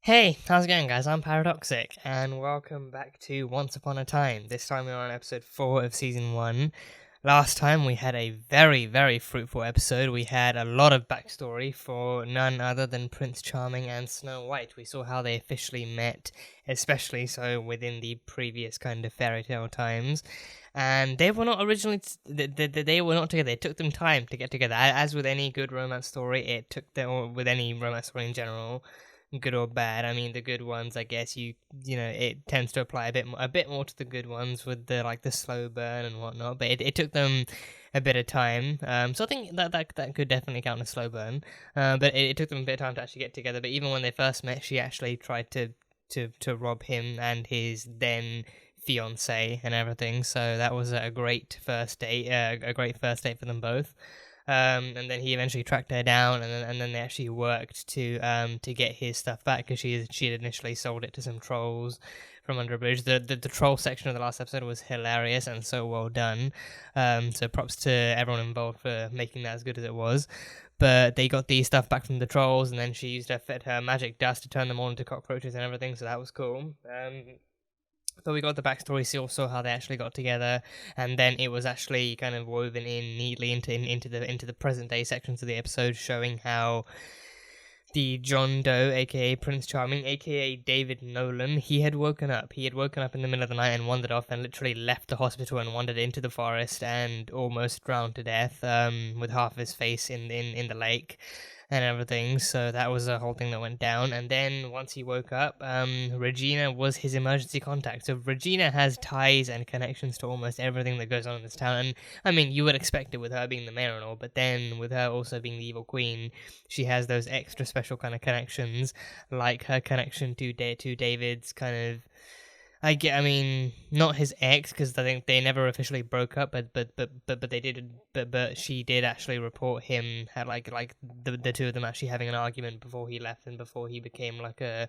Hey, how's it going, guys? I'm Paradoxic, and welcome back to Once Upon a Time. This time we're on episode 4 of season 1. Last time we had a very, very fruitful episode. We had a lot of backstory for none other than Prince Charming and Snow White. We saw how they officially met, especially so within the previous kind of fairy tale times. And they were not originally, they were not together. It took them time to get together. As with any good romance story, it took them, or with any romance story in general, good or bad. I mean, the good ones, I guess you know, it tends to apply a bit more to the good ones with the slow burn and whatnot. But it took them a bit of time. So I think that could definitely count as slow burn. But it took them a bit of time to actually get together. But even when they first met, she actually tried to rob him and his then fiance and everything. So that was a great first date. A great first date for them both. And then he eventually tracked her down, and then they actually worked to get his stuff back because she had initially sold it to some trolls from under a bridge. The troll section of the last episode was hilarious and so well done. So props to everyone involved for making that as good as it was. But they got the stuff back from the trolls, and then she used her magic dust to turn them all into cockroaches and everything. So that was cool. But we got the backstory, saw how they actually got together, and then it was actually kind of woven in neatly into the present day sections of the episode, showing how the John Doe, aka Prince Charming, aka David Nolan, he had woken up. He had woken up in the middle of the night and wandered off, and literally left the hospital and wandered into the forest and almost drowned to death, with half of his face in the lake and everything. So that was a whole thing that went down. And then once he woke up, Regina was his emergency contact. So Regina has ties and connections to almost everything that goes on in this town. And I mean, you would expect it with her being the mayor and all, but then with her also being the evil queen, she has those extra special kind of connections, like her connection to David's kind of, I mean, not his ex, because I think they never officially broke up, but they did, but she did actually report him had like the two of them actually having an argument before he left and before he became like a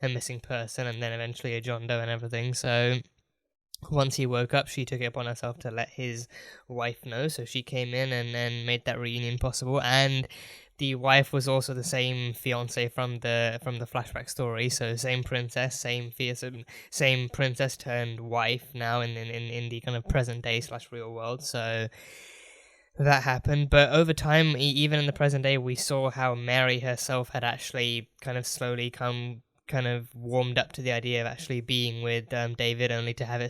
missing person, and then eventually a John Doe and everything. So once he woke up, she took it upon herself to let his wife know. So she came in and then made that reunion possible. And the wife was also the same fiance from the flashback story. So same princess, same princess turned wife now in the kind of present day / real world. So that happened. But over time, even in the present day, we saw how Mary herself had actually kind of slowly kind of warmed up to the idea of actually being with David, only to have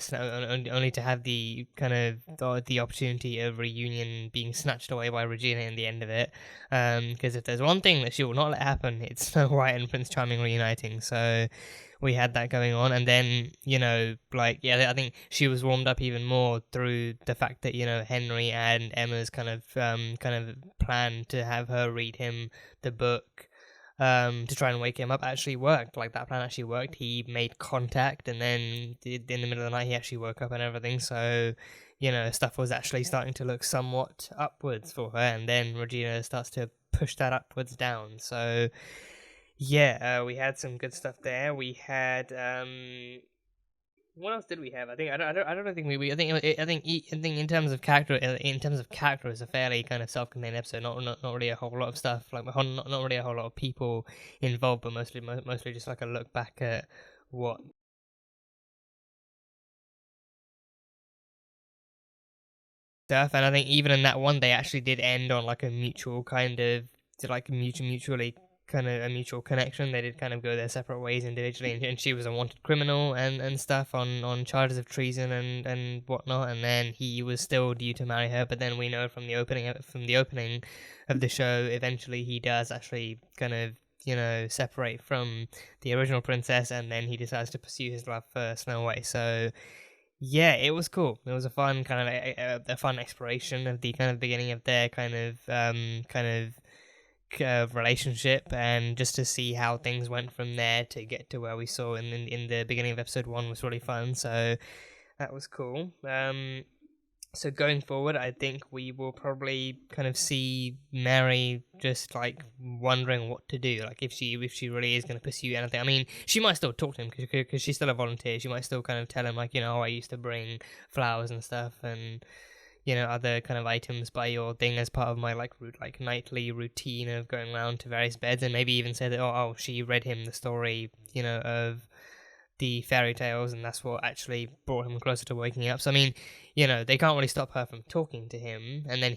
the kind of the opportunity of reunion being snatched away by Regina in the end of it. Because if there's one thing that she will not let happen, it's Snow White and Prince Charming reuniting. So we had that going on, and then, you know, like, yeah, I think she was warmed up even more through the fact that, you know, Henry and Emma's kind of plan to have her read him the book to try and wake him up actually worked. Like, that plan actually worked. He made contact, and then in the middle of the night he actually woke up and everything. So, you know, stuff was actually starting to look somewhat upwards for her, and then Regina starts to push that upwards down. So yeah, we had some good stuff there. We had what else did we have? I think I don't think I think in terms of character, it's a fairly kind of self-contained episode. Not really a whole lot of stuff, like not really a whole lot of people involved, but mostly just like a look back at what stuff. And I think even in that one, they actually did end on like a mutual kind of mutually kind of a mutual connection. They did kind of go their separate ways individually, and she was a wanted criminal and stuff on charges of treason and whatnot, and then he was still due to marry her. But then we know from the opening of the show, eventually he does actually kind of, you know, separate from the original princess, and then he decides to pursue his love for Snow White. So yeah, it was cool. It was a fun kind of a fun exploration of the kind of beginning of their kind of relationship, and just to see how things went from there to get to where we saw in the beginning of episode 1 was really fun. So that was cool. So going forward, I think we will probably kind of see Mary just like wondering what to do, like if she really is going to pursue anything. I mean, she might still talk to him because she's still a volunteer. She might still kind of tell him, like, you know, I used to bring flowers and stuff, and other kind of items by your thing as part of my like nightly routine of going around to various beds, and maybe even say that she read him the story of the fairy tales, and that's what actually brought him closer to waking up. So I mean, they can't really stop her from talking to him, and then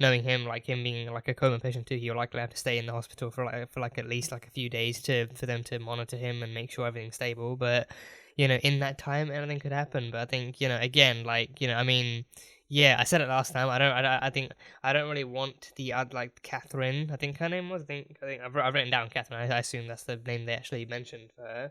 knowing him, like him being like a coma patient too, he'll likely have to stay in the hospital for at least like a few days for them to monitor him and make sure everything's stable. But in that time, anything could happen. But I think again, I mean. Yeah, I said it last time. I think I don't really want the Catherine. I think her name was. I think I've written down Catherine. I assume that's the name they actually mentioned for her.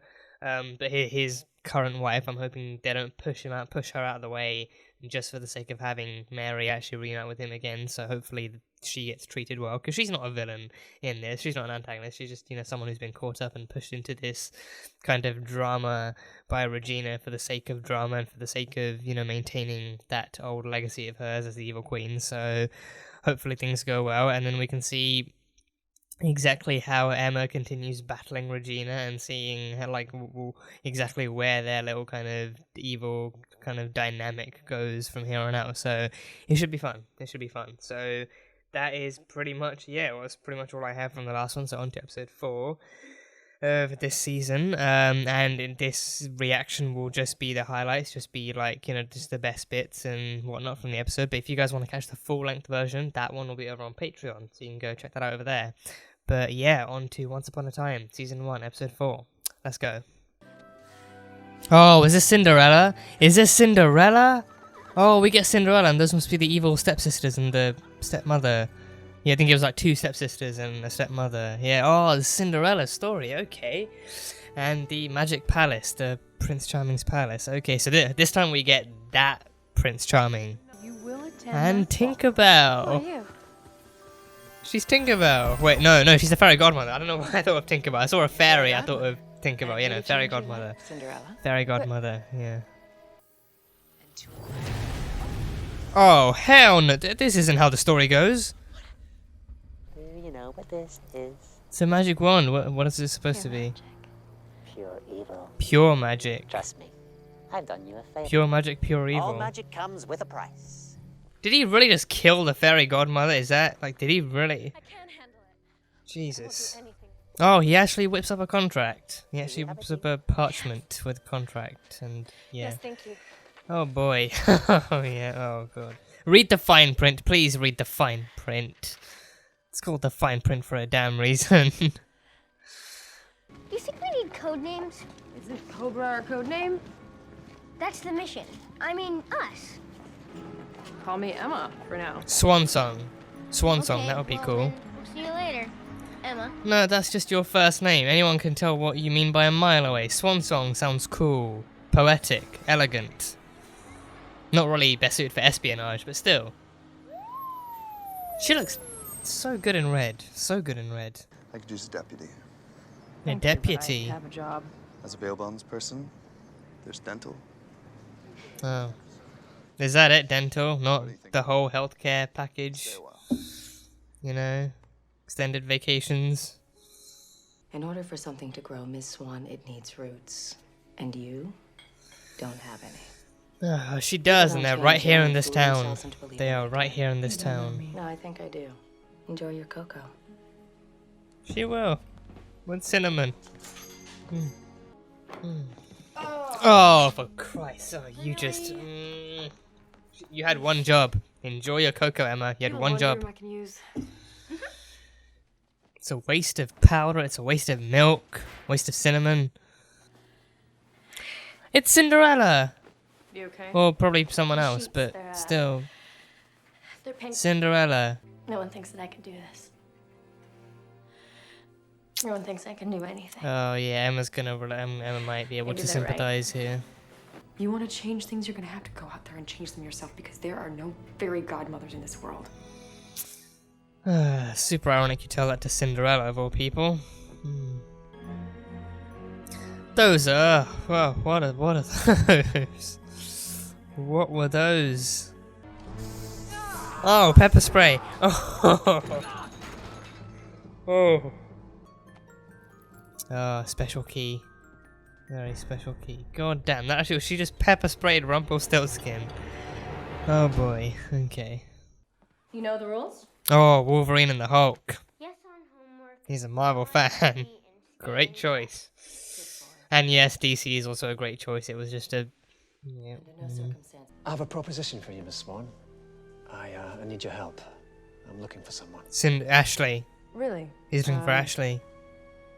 But his current wife, I'm hoping they don't push her out of the way just for the sake of having Mary actually reunite with him again. So hopefully she gets treated well, because she's not a villain in this. She's not an antagonist. She's just someone who's been caught up and pushed into this kind of drama by Regina for the sake of drama and for the sake of maintaining that old legacy of hers as the evil queen. So hopefully things go well, and then we can see exactly how Emma continues battling Regina and seeing her, exactly where their little kind of evil kind of dynamic goes from here on out. So it should be fun. So that is pretty much pretty much all I have from the last one. So on to episode 4 of this season, and in this reaction will just be the highlights, just be just the best bits and whatnot from the episode. But if you guys want to catch the full length version, that one will be over on Patreon, so you can go check that out over there. But yeah, on to Once Upon a Time, season 1, episode 4. Let's go. Oh, is this Cinderella? Oh, we get Cinderella, and those must be the evil stepsisters and the stepmother. Yeah, I think it was 2 stepsisters and a stepmother. Yeah, the Cinderella story, okay. And the Magic Palace, the Prince Charming's palace. Okay, so this time we get that Prince Charming. You will attend and Tinkerbell. Who are you? She's Tinkerbell. Wait, no, she's the fairy godmother. I don't know why I thought of Tinkerbell. I saw a fairy, I thought of Tinkerbell. Fairy godmother. Cinderella. Fairy godmother, yeah. Oh, hell no. This isn't how the story goes. Do you know what this is? It's a magic wand. What is this supposed to be? Pure evil. Pure magic. Trust me, I've done you a favor. Pure magic, pure evil. All magic comes with a price. Did he really just kill the fairy godmother? Is that, did he really? I can't handle it. Jesus. I won't do anything. Oh, he actually whips up a contract. He actually whips up a parchment with a contract, and yeah. Yes, thank you. Oh boy. Oh yeah, oh god. Read the fine print, please read the fine print. It's called the fine print for a damn reason. Do you think we need code names? Isn't Cobra our code name? That's the mission. I mean, us. Call me Emma for now. Swan song. Swan song, Okay, that would be well, cool. then we'll see you later, Emma. No, that's just your first name. Anyone can tell what you mean by a mile away. Swan song sounds cool, poetic, elegant. Not really best suited for espionage, but still. She looks so good in red. So good in red. I could use a deputy. A Thank you, but I deputy. have a job. As a bail bonds person, there's dental. Oh. Is that it, dental? Not What do you think? the whole healthcare package? Stay a while. Extended vacations. In order for something to grow, Miss Swan, it needs roots. And you don't have any. Oh, she does, and they're right here in this town. They are right here in this town. No, I think I do. Enjoy your cocoa. She will. With cinnamon. Oh, for Christ. Oh, you just... You had one job. Enjoy your cocoa, Emma. You had one job. I can use. It's a waste of powder. It's a waste of milk. Waste of cinnamon. It's Cinderella! You okay? Well, probably someone else, Sheets, but they're, still. They're pink. Cinderella. No one thinks that I can do this. No one thinks I can do anything. Oh yeah, Emma might be able Maybe to they're right. sympathize here. You want to change things, you're gonna have to go out there and change them yourself because there are no fairy godmothers in this world. Super ironic you tell that to Cinderella of all people. Those are... Well, what are those? What were those? Oh, pepper spray. Oh. Oh. Oh, special key. Very special key. God damn, that actually, she just pepper sprayed Rumpelstiltskin. Oh boy. Okay. You know the rules? Oh, Wolverine and the Hulk. Yes on homework. He's a Marvel fan. Great choice. And yes, DC is also a great choice. It was just a. Yeah. Under no circumstance. I have a proposition for you, Miss Swan. I need your help. I'm looking for someone. Ashley. Really? He's looking for Ashley.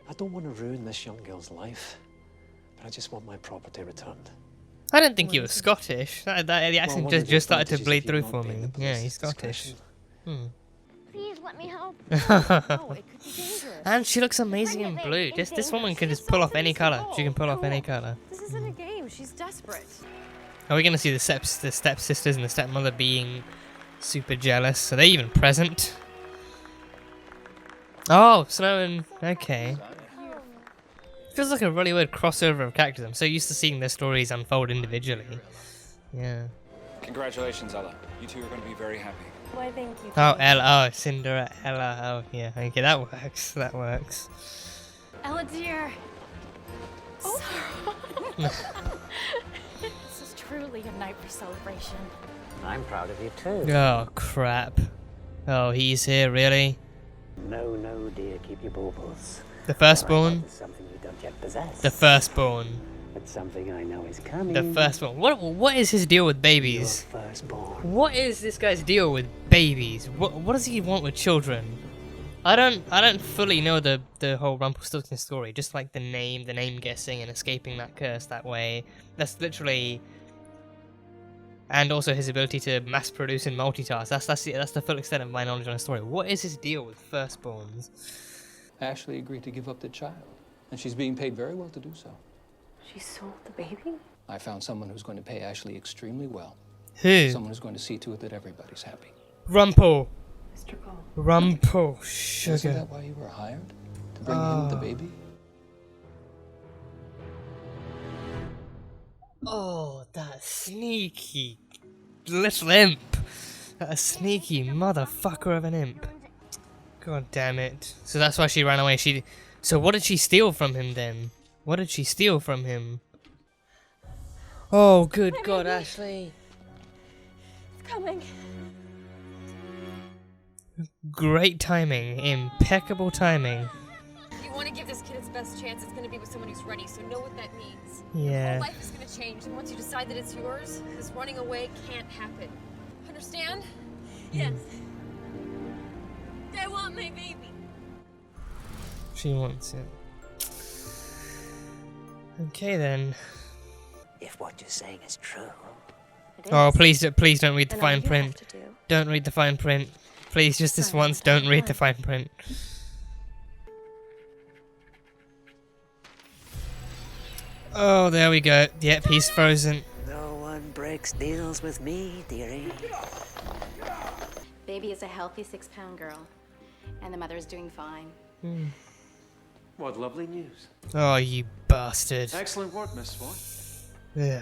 I don't want to ruin this young girl's life, but I just want my property returned. I don't think he was Scottish. The accent one of the just started to advantages bleed if through you've for not paid me. the Yeah, police he's Scottish. discretion. Please let me help. No, it could be dangerous. And she looks amazing in blue. This woman can just pull off any color. She can pull off any color. This isn't a game. She's desperate. Are we gonna see the stepsisters and the stepmother being super jealous? Are they even present? Oh, Snow and okay. Feels like a really weird crossover of characters. I'm so used to seeing their stories unfold individually. Yeah. Congratulations, Ella. You two are going to be very happy. Why, thank you. Oh, Ella. Oh, Cinderella. Oh, yeah. Okay, that works. That works. Ella, dear. This is truly a night for celebration. I'm proud of you too. Oh, crap. Oh, he's here, really? No, no, dear, keep your baubles. The firstborn? It's something you don't yet possess. The firstborn. It's something I know is coming. The firstborn. What is his deal with babies? Your firstborn. What is this guy's deal with babies? What does he want with children? I don't fully know the whole Rumpelstiltskin story. Just like the name guessing and escaping that curse that way. That's literally, and also his ability to mass produce and multitask. That's the full extent of my knowledge on the story. What is his deal with firstborns? Ashley agreed to give up the child, and she's being paid very well to do so. She sold the baby? I found someone who's going to pay Ashley extremely well. Who? Someone who's going to see to it that everybody's happy. Rumple. Mr. Cole. Rumple. Isn't Sugar. that why you were hired? To bring him the baby? Oh, that sneaky little imp. That sneaky motherfucker of an imp. God damn it. So that's why she ran away. So what did she steal from him then? What did she steal from him? Oh, good God, Ashley. It's coming. Great timing. Impeccable timing. If you want to give this kid its best chance, it's going to be with someone who's ready, so know what that means. Yeah. Your whole life is going to change, and once you decide that it's yours, this running away can't happen. Understand? Yes. I want my baby. She wants it. Okay then. If what you're saying is true. Oh, please don't read the fine print. Don't read the fine print. Please, just this once, don't read the fine print. Oh, there we go. Yep, he's frozen. No one breaks deals with me, dearie. Baby is a healthy 6-pound girl, and the mother is doing fine. What lovely news. Oh, you bastard. Excellent work, Miss Swan. Yeah.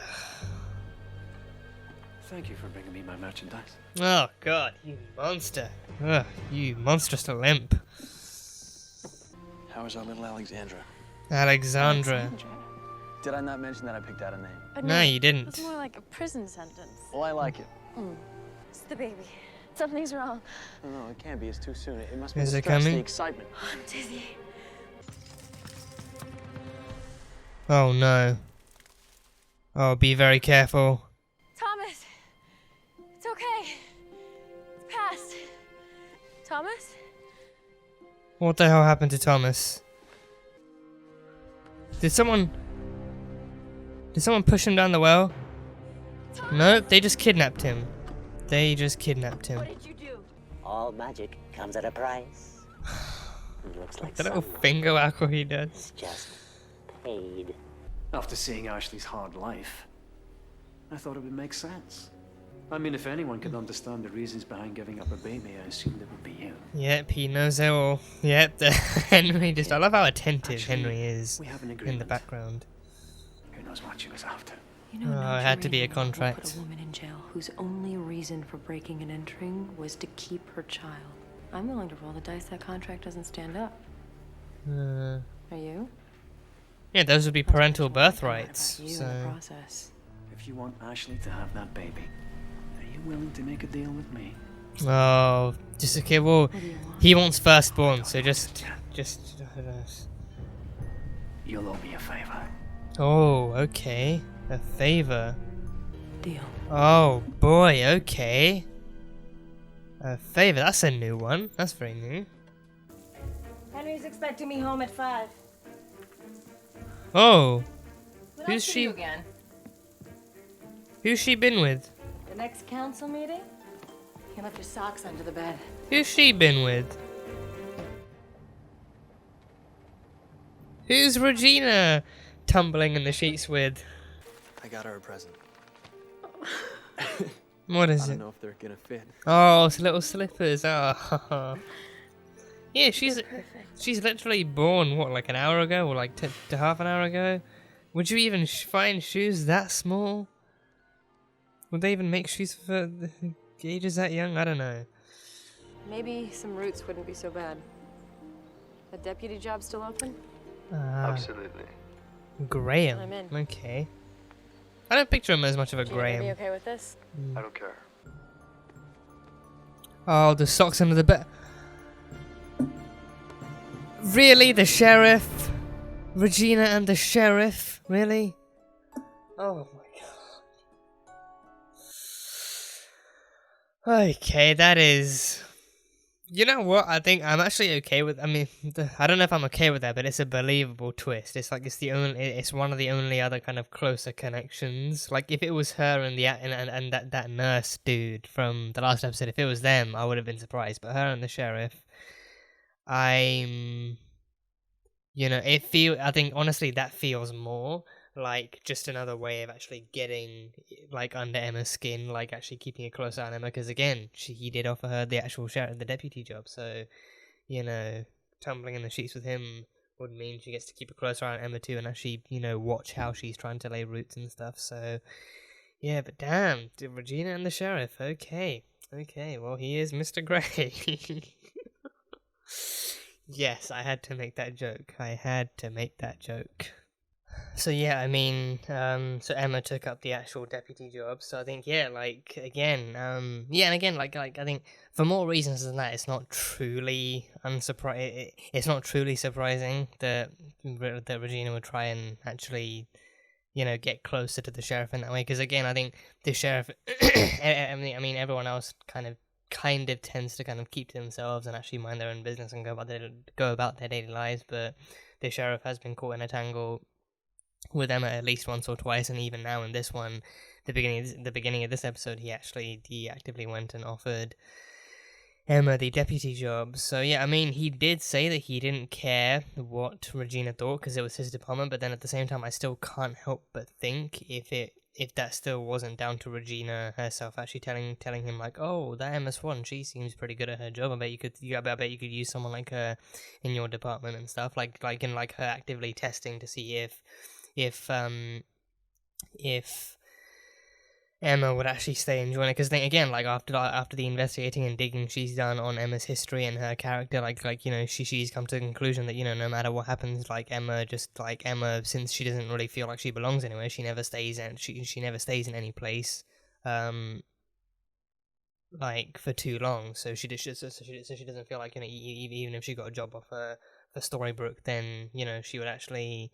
Thank you for bringing me my merchandise. Oh, God, you monster. Ugh, you monstrous little imp. How is our little Alexandra? Alexandra. Did I not mention that I picked out a name? No, you didn't. It's more like a prison sentence. Well, I like it. It's the baby. Something's wrong. No, it can't be. It's too soon. It must be Is the it stress, coming? the excitement. I'm dizzy. Oh, no. Oh, be very careful. Thomas! It's okay. It's past. Thomas? What the hell happened to Thomas? Did someone push him down the well? Nope, they just kidnapped him. They just kidnapped him. What did you do? All magic comes at a price. It looks like The little someone finger whackle he does. is just paid. After seeing Ashley's hard life, I thought it would make sense. I mean, if anyone could understand the reasons behind giving up a baby, I assumed it would be you. Yep, he knows it all. Yep, Henry just... I love how attentive Actually, Henry is we have an in the agreement. background. Who knows what she was after? You know, Oh, it had to be a Put contract. a woman in jail whose only reason for breaking and entering was to keep her child. I'm willing to roll the dice that contract doesn't stand up. Are you? Yeah, those would be That's parental what I find out birthrights. about you in the So process. If you want Ashley to have that baby, then you willing to make a deal with me? Oh, just okay. Well, he wants firstborn, so just. You'll owe me a favor. Oh, okay. A favor. Deal. Oh boy. Okay. A favor. That's a new one. That's very new. Henry's expecting me home at 5. Oh. What Who's else she? do again? Who's she been with? The next council meeting? You left your socks under the bed. Who's she been with? Who's Regina tumbling in the sheets with? I got her a present. What is I it? don't know if they're gonna fit. Oh, it's little slippers. Oh. Yeah, she's literally born, what, like an hour ago? Or like to half an hour ago? Would you even find shoes that small? Would they even make shoes for the ages that young? I don't know. Maybe some roots wouldn't be so bad. That deputy job still open? Absolutely. Graham. I'm in. Okay. I don't picture him as much of a Gina, Graham. be okay with this? I don't care. Oh, the socks under the bed. Really? The sheriff? Regina and the sheriff? Really? Oh my god. Okay, that is... You know what? I think I'm actually okay with... I mean, I don't know if I'm okay with that, but it's a believable twist. It's like it's one of the only other kind of closer connections. Like, if it was her and that nurse dude from the last episode, if it was them, I would have been surprised. But her and the sheriff... I think honestly that feels more like just another way of actually getting like under Emma's skin, like actually keeping a close eye on Emma, because again, he did offer her the actual sheriff, the deputy job, so tumbling in the sheets with him would mean she gets to keep a close eye on Emma too, and actually watch how she's trying to lay roots and stuff. So yeah, but damn, Regina and the sheriff. Okay, well, he is Mr. Grey. Yes, I had to make that joke. So yeah, I mean, so Emma took up the actual deputy job. So I think, yeah, like again, and again, like I think for more reasons than that, it's not truly it's not truly surprising that Regina would try and actually, get closer to the sheriff in that way. Because again, I think the sheriff, I mean, everyone else kind of tends to kind of keep to themselves and actually mind their own business and go about their daily lives, but the sheriff has been caught in a tangle with Emma at least once or twice, and even now in this one, the beginning of this episode, he actively went and offered Emma the deputy job. So yeah, I mean, he did say that he didn't care what Regina thought because it was his department, but then at the same time, I still can't help but think if that still wasn't down to Regina herself actually telling him like, oh, that MS1, she seems pretty good at her job. I bet you could use someone like her in your department and stuff. Like her actively testing to see if Emma would actually stay and join it. Because then again, like after the investigating and digging she's done on Emma's history and her character, she's come to the conclusion that no matter what happens, Emma, since she doesn't really feel like she belongs anywhere, she never stays in in any place for too long. So she doesn't feel like even if she got a job offer for Storybrooke, then she would actually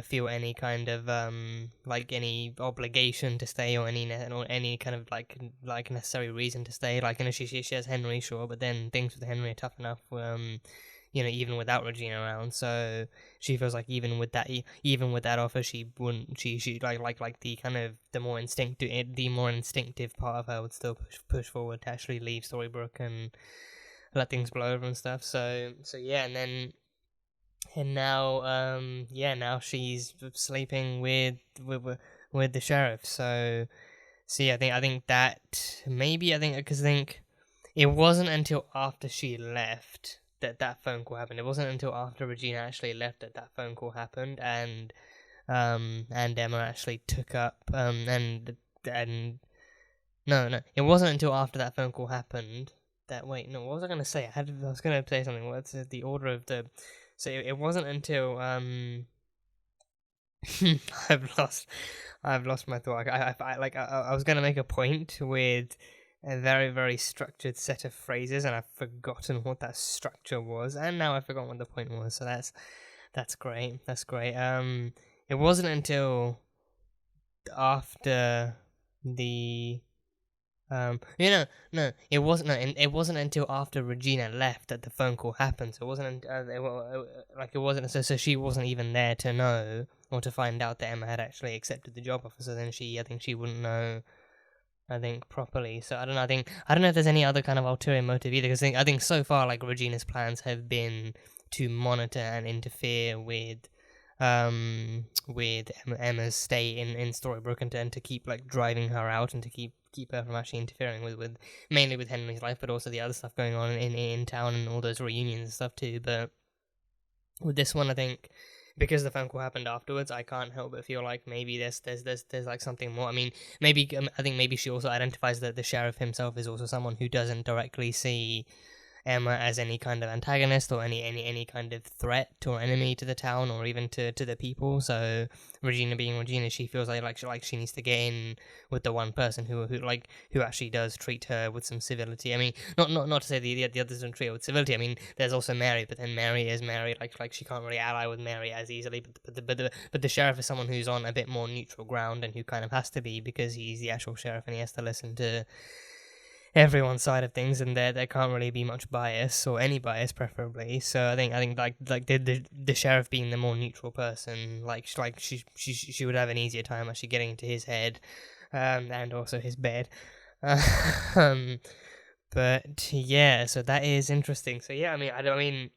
feel any kind of any obligation to stay or any kind of like necessary reason to stay. She has Henry, sure, but then things with Henry are tough enough. Even without Regina around, so she feels like even with that offer, she wouldn't. She like the kind of the more instinctive part of her would still push forward to actually leave Storybrooke and let things blow over and stuff. So yeah, and now she's sleeping with the sheriff. So yeah, I think because it wasn't until after she left that phone call happened. It wasn't until after Regina actually left that phone call happened, and Emma actually took up no, it wasn't until after that phone call happened that what was I gonna say? I was gonna say something. What's the order of the? So it wasn't until I've lost my thought. I was gonna make a point with a very, very structured set of phrases, and I've forgotten what that structure was, and now I've forgotten what the point was. So that's great. That's great. It wasn't until after the no, it wasn't. No, it wasn't until after Regina left that the phone call happened. So it wasn't. It wasn't. So she wasn't even there to know or to find out that Emma had actually accepted the job offer. So then I think she wouldn't know. I think properly. So I don't know. I don't know if there's any other kind of ulterior motive either. Because I think so far, like Regina's plans have been to monitor and interfere with Emma's stay in Storybrooke, and to keep like driving her out, and to keep her from actually interfering with mainly with Henry's life, but also the other stuff going on in town and all those reunions and stuff too. But with this one, I think because the phone call happened afterwards, I can't help but feel like maybe there's like something more. I mean, maybe I think maybe she also identifies that the sheriff himself is also someone who doesn't directly see Emma as any kind of antagonist or any kind of threat or enemy to the town or even to the people. So Regina being Regina, she feels like she needs to get in with the one person who actually does treat her with some civility. I mean, not to say the others don't treat her with civility. I mean, there's also Mary, but then Mary is Mary. Like she can't really ally with Mary as easily. But the sheriff is someone who's on a bit more neutral ground, and who kind of has to be because he's the actual sheriff and he has to listen to everyone's side of things, and there can't really be much bias or any bias preferably. So I think like the sheriff being the more neutral person, she would have an easier time actually getting into his head, and also his bed. But yeah, so that is interesting. So yeah, I mean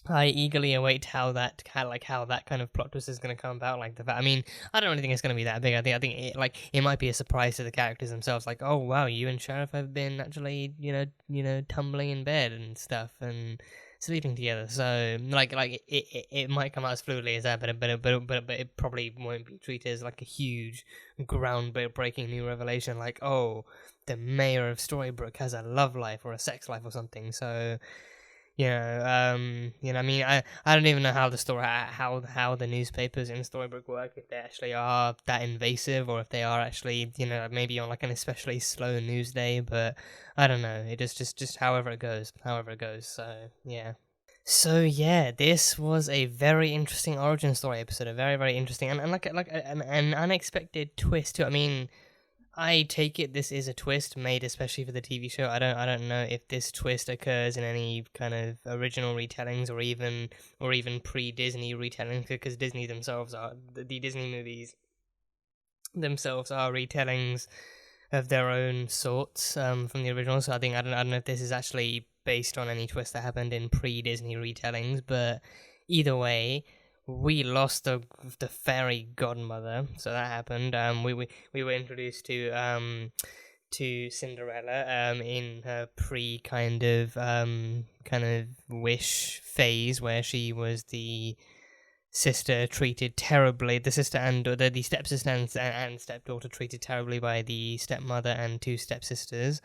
I eagerly await how that kind of plot twist is going to come about. Like I mean, I don't really think it's going to be that big. I think it might be a surprise to the characters themselves. Like, oh wow, you and Sheriff have been actually tumbling in bed and stuff and sleeping together. So it might come out as fluidly as that, but it probably won't be treated as like a huge groundbreaking new revelation. Like, oh, the mayor of Storybrooke has a love life or a sex life or something. So. I mean, I don't even know how the newspapers in Storybrooke work, if they actually are that invasive, or if they are actually, maybe on like an especially slow news day, but I don't know. It is just however it goes. So yeah, this was a very interesting origin story episode, a very, very interesting and like an unexpected twist too. I mean, I take it this is a twist made especially for the TV show. I don't know if this twist occurs in any kind of original retellings or even pre-Disney retellings, because Disney themselves are the Disney movies themselves are retellings of their own sorts from the original. So I don't know if this is actually based on any twist that happened in pre-Disney retellings, but either way, we lost the fairy godmother, so that happened. We were introduced to Cinderella in her pre kind of wish phase, where she was the sister treated terribly, the sister and the stepsister and stepdaughter treated terribly by the stepmother and two stepsisters,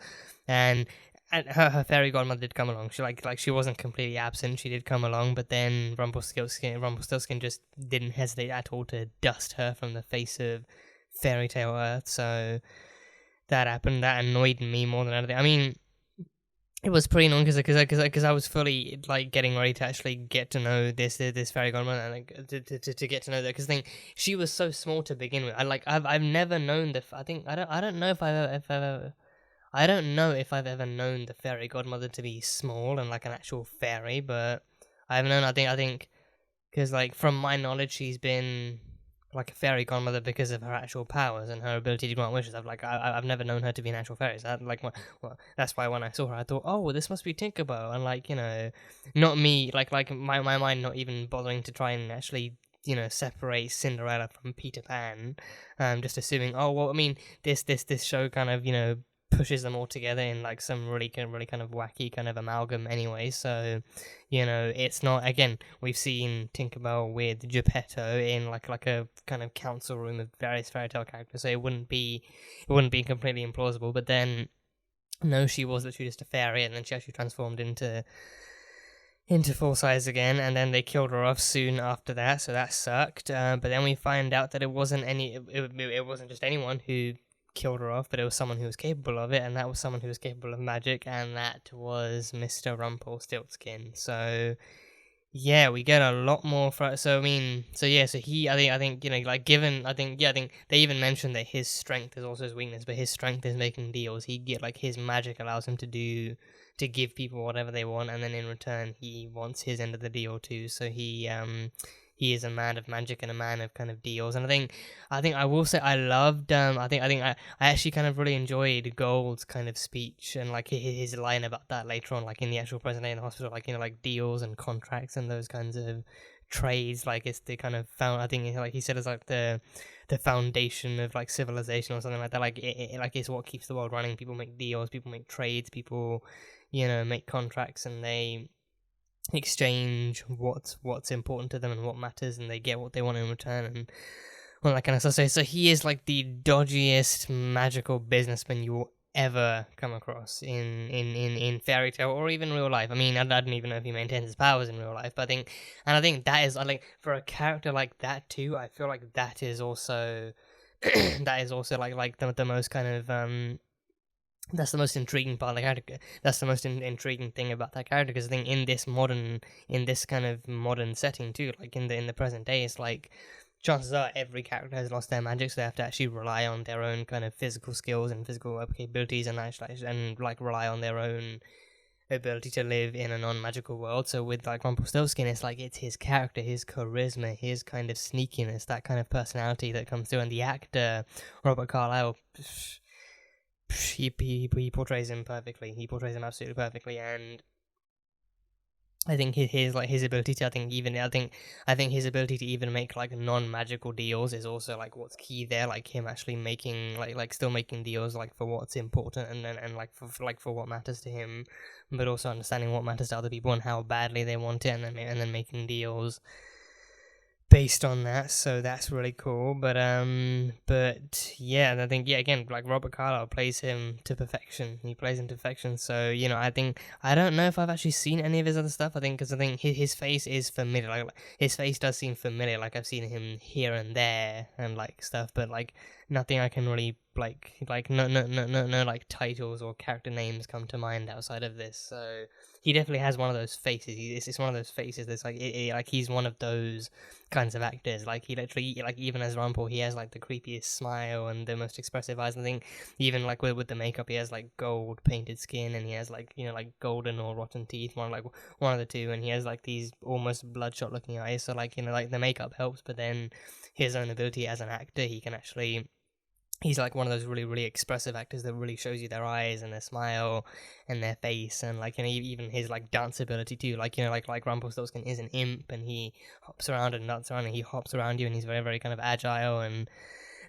and her fairy godmother did come along. She wasn't completely absent. She did come along, but then Rumpelstiltskin just didn't hesitate at all to dust her from the face of fairy tale Earth. So that happened. That annoyed me more than anything. I mean, it was pretty annoying because I was fully like getting ready to actually get to know this fairy godmother, and to get to know that, because I think she was so small to begin with. I've never known I don't know if I've ever known the fairy godmother to be small and like an actual fairy, but I've known, I think, because like from my knowledge, she's been like a fairy godmother because of her actual powers and her ability to grant wishes. I've never known her to be an actual fairy. So that's why when I saw her, I thought, oh, well, this must be Tinkerbell, and like not me, like my mind not even bothering to try and actually separate Cinderella from Peter Pan, just assuming, oh well, I mean this show kind of pushes them all together in like some really kind of wacky kind of amalgam anyway. So it's not, again, we've seen Tinkerbell with Geppetto in like a kind of council room of various fairy tale characters, so it wouldn't be completely implausible. But then no, she was literally just a fairy, and then she actually transformed into into full size again, and then they killed her off soon after that, so that sucked. But then we find out that it wasn't it wasn't just anyone who killed her off, but it was someone who was capable of it, and that was someone who was capable of magic, and that was Mr. Rumpelstiltskin. So yeah, we get a lot more so he, I think, you know, like, given, I think they even mentioned that his strength is also his weakness, but his strength is making deals. He get, like, his magic allows him to give people whatever they want, and then in return he wants his end of the deal too. So he is a man of magic and a man of kind of deals. And I think I will say I loved I actually kind of really enjoyed Gold's kind of speech and like his line about that later on, like in the actual present day in the hospital, like, you know, like deals and contracts and those kinds of trades, like it's the kind of I think, like he said, it's like the foundation of like civilization or something like that. Like like it's what keeps the world running. People make deals, people make trades, people, you know, make contracts, and they exchange what's important to them and what matters, and they get what they want in return, and all that kind of stuff. So he is like the dodgiest magical businessman you will ever come across in fairy tale or even real life. I mean, I don't even know if he maintains his powers in real life, but I think that is, like, for a character like that too, I feel like that is also that is also like the most kind of that's the most intriguing part of the character. That's the most intriguing thing about that character, because I think in this kind of modern setting too, like in the present day, it's like chances are every character has lost their magic, so they have to actually rely on their own kind of physical skills and physical capabilities, and like rely on their own ability to live in a non-magical world. So with like Rumpelstiltskin, it's like it's his character, his charisma, his kind of sneakiness, that kind of personality that comes through, and the actor Robert Carlyle, he portrays him perfectly. He portrays him absolutely perfectly, and I think his ability to I think his ability to even make like non-magical deals is also like what's key there. Like him actually making like still making deals like for what's important, and like for what matters to him, but also understanding what matters to other people and how badly they want it, and then making deals based on that. So that's really cool. But yeah, I think, yeah, again, like Robert Carlyle plays him to perfection. He plays him to perfection. So, you know, I think, I don't know if I've actually seen any of his other stuff. I think because I think his face is familiar. Like his face does seem familiar. Like I've seen him here and there and like stuff, but like nothing I can really like no like titles or character names come to mind outside of this. So he definitely has one of those faces. It's one of those faces that's like like he's one of those kinds of actors. Like he literally, like even as Rumple, he has like the creepiest smile and the most expressive eyes. I think even like with the makeup, he has like gold painted skin, and he has like, you know, like golden or rotten teeth, one of the two, and he has like these almost bloodshot looking eyes. So like, you know, like the makeup helps, but then his own ability as an actor, he can actually. He's like one of those really, really expressive actors that really shows you their eyes and their smile and their face, and like, you know, even his like dance ability too. Like, you know, like Rumpelstiltskin is an imp, and he hops around and nuts around, and he hops around you, and he's very, very kind of agile, and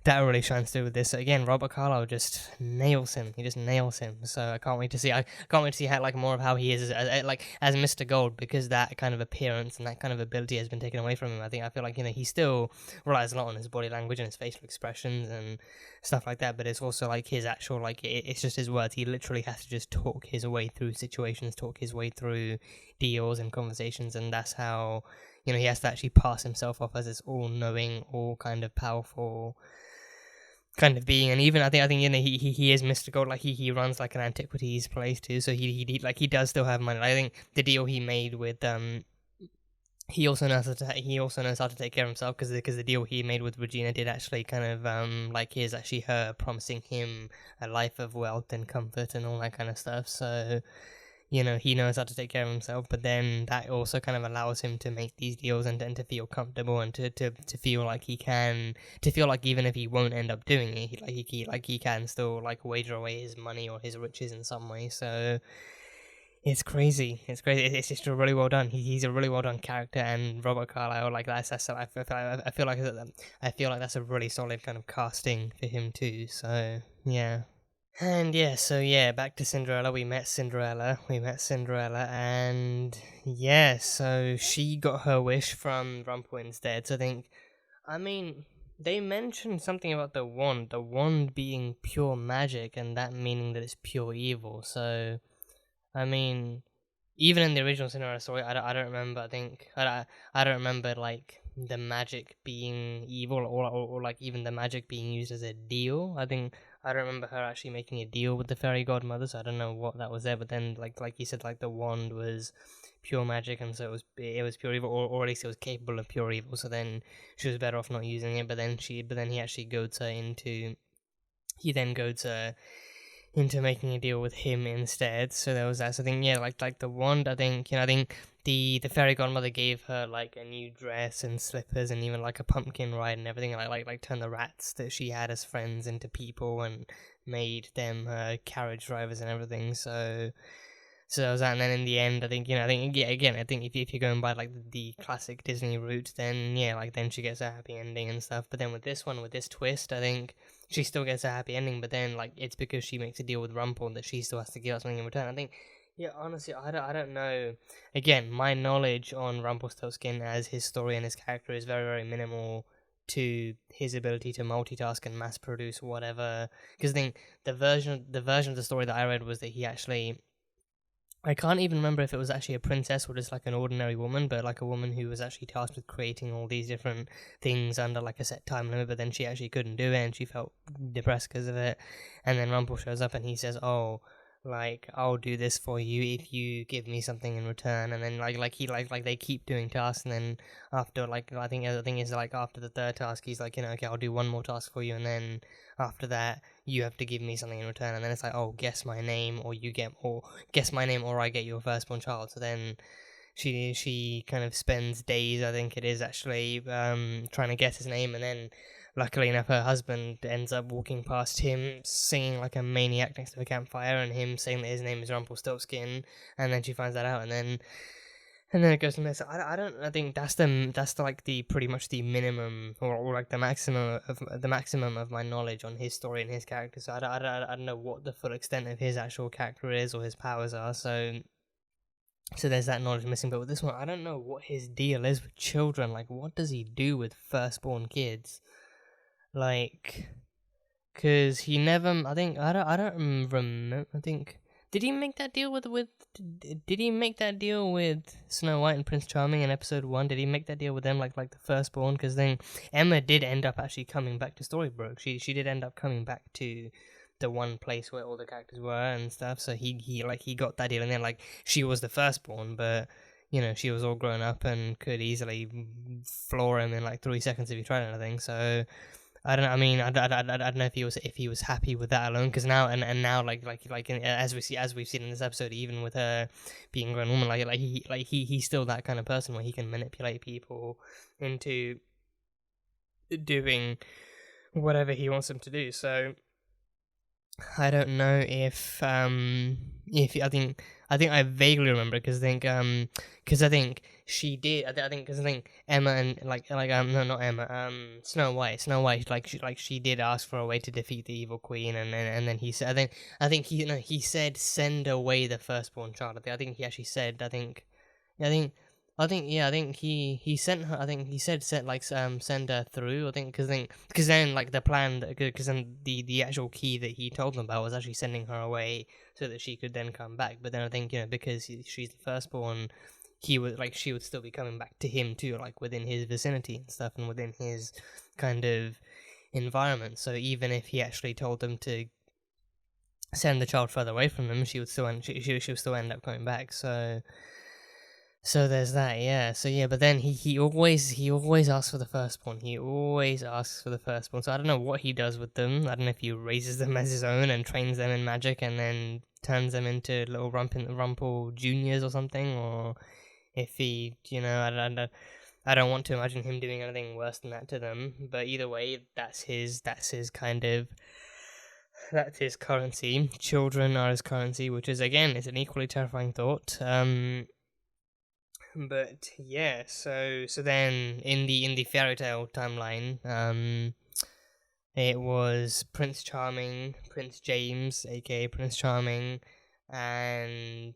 that really shines through with this. So again, Robert Carlyle just nails him. He just nails him. So I can't wait to see. I can't wait to see how, like, more of how he is as Mr. Gold, because that kind of appearance and that kind of ability has been taken away from him. I feel like, you know, he still relies a lot on his body language and his facial expressions and stuff like that. But it's also like his actual, like, it's just his words. He literally has to just talk his way through situations, talk his way through deals and conversations, and that's how, you know, he has to actually pass himself off as this all-knowing, all kind of powerful kind of being. And even I think you know, he is Mr. Gold. Like he runs like an antiquities place too, so he does still have money. I think the deal he made with he also knows how to take care of himself, because the deal he made with Regina did actually kind of like is actually her promising him a life of wealth and comfort and all that kind of stuff. So, you know, he knows how to take care of himself, but then that also kind of allows him to make these deals and to feel comfortable, and to feel like he can, to feel like even if he won't end up doing it, he can still like wager away his money or his riches in some way. So it's crazy. It's just really well done. He's a really well done character, and Robert Carlyle, like I feel like that's a really solid kind of casting for him too. So yeah. And yeah, back to Cinderella. We met Cinderella, and yeah, so she got her wish from Rumple instead. So I mean, they mentioned something about the wand being pure magic, and that meaning that it's pure evil. So, I mean, even in the original Cinderella story, I don't remember. I don't remember like the magic being evil, or like even the magic being used as a deal. I don't remember her actually making a deal with the fairy godmother, so I don't know what that was there. But then, like you said, like the wand was pure magic, and so it was pure evil, or at least it was capable of pure evil. So then she was better off not using it. But then he actually goads her into. He then goads her into making a deal with him instead. So there was that. So I think, yeah, like the wand, I think the fairy godmother gave her like a new dress and slippers and even like a pumpkin ride and everything, like turned the rats that she had as friends into people and made them carriage drivers and everything. So that was that. And then in the end, I think if you're going by like the classic Disney route, then yeah, like then she gets a happy ending and stuff. But then with this one, with this twist, I think she still gets a happy ending, but then like it's because she makes a deal with Rumple that she still has to give up something in return. I think, yeah, honestly, I don't know. Again, my knowledge on Rumpelstiltskin as his story and his character is very, very minimal to his ability to multitask and mass produce whatever. Because I think the version of the story that I read was that he actually, I can't even remember if it was actually a princess or just like an ordinary woman, but like a woman who was actually tasked with creating all these different things under like a set time limit, but then she actually couldn't do it and she felt depressed because of it. And then Rumple shows up and he says, oh, like, I'll do this for you if you give me something in return. And then like they keep doing tasks, and then after like I think the thing is like after the third task he's like, okay, I'll do one more task for you, and then after that you have to give me something in return. And then it's like, oh, guess my name or guess my name or I get your firstborn child. So then she kind of spends days, I think it is actually, trying to guess his name, and then luckily enough her husband ends up walking past him singing like a maniac next to a campfire, and him saying that his name is Rumpelstiltskin, and then she finds that out, and then it goes from there. So I think that's like the pretty much the minimum or like the maximum of my knowledge on his story and his character. So I don't know what the full extent of his actual character is or his powers are. So there's that knowledge missing. But with this one, I don't know what his deal is with children. Like, what does he do with firstborn kids? Like, because he never. I don't remember. I think. Did he make that deal with Snow White and Prince Charming in episode 1? Did he make that deal with them like the firstborn? Because then Emma did end up actually coming back to Storybrooke. She did end up coming back to the one place where all the characters were and stuff. So he got that deal, and then like she was the firstborn, but she was all grown up and could easily floor him in like 3 seconds if he tried anything. So I don't know. I mean, I don't know if he was happy with that alone. Because now and now, as we've seen in this episode, even with her being a grown woman, he's still that kind of person where he can manipulate people into doing whatever he wants them to do. So I don't know if I think I vaguely remember because I think she did. I think because I think Emma and no, not Emma, Snow White she did ask for a way to defeat the evil queen, and then he said I think he said send away the firstborn child. I think he actually said he sent her. I think he said send her through. I think because then like the plan, because then the actual key that he told them about was actually sending her away so that she could then come back. But then I think because she's the firstborn, she would still be coming back to him too, like within his vicinity and stuff, and within his kind of environment. So even if he actually told them to send the child further away from them, she would still end up coming back. So there's that, yeah. So yeah, but then he always asks for the firstborn. He always asks for the firstborn. So I don't know what he does with them. I don't know if he raises them as his own and trains them in magic and then turns them into little Rumple Juniors or something, or if he, I don't want to imagine him doing anything worse than that to them. But either way, that's his currency. Children are his currency, which is again, it's an equally terrifying thought. But yeah, so then in the fairy tale timeline, it was Prince Charming, Prince James, aka Prince Charming, and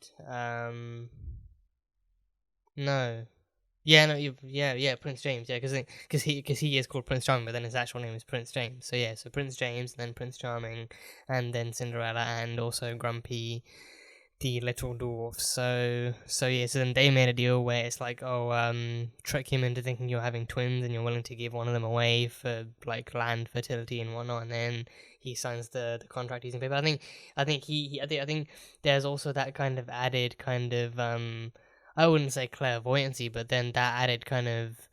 Prince James, because he is called Prince Charming, but then his actual name is Prince James. So Prince James, then Prince Charming, and then Cinderella, and also Grumpy, the little dwarf. So then they made a deal where it's like, trick him into thinking you're having twins and you're willing to give one of them away for like land fertility and whatnot, and then he signs the contract using paper. I think there's also that kind of added kind of I wouldn't say clairvoyancy, but then that added kind of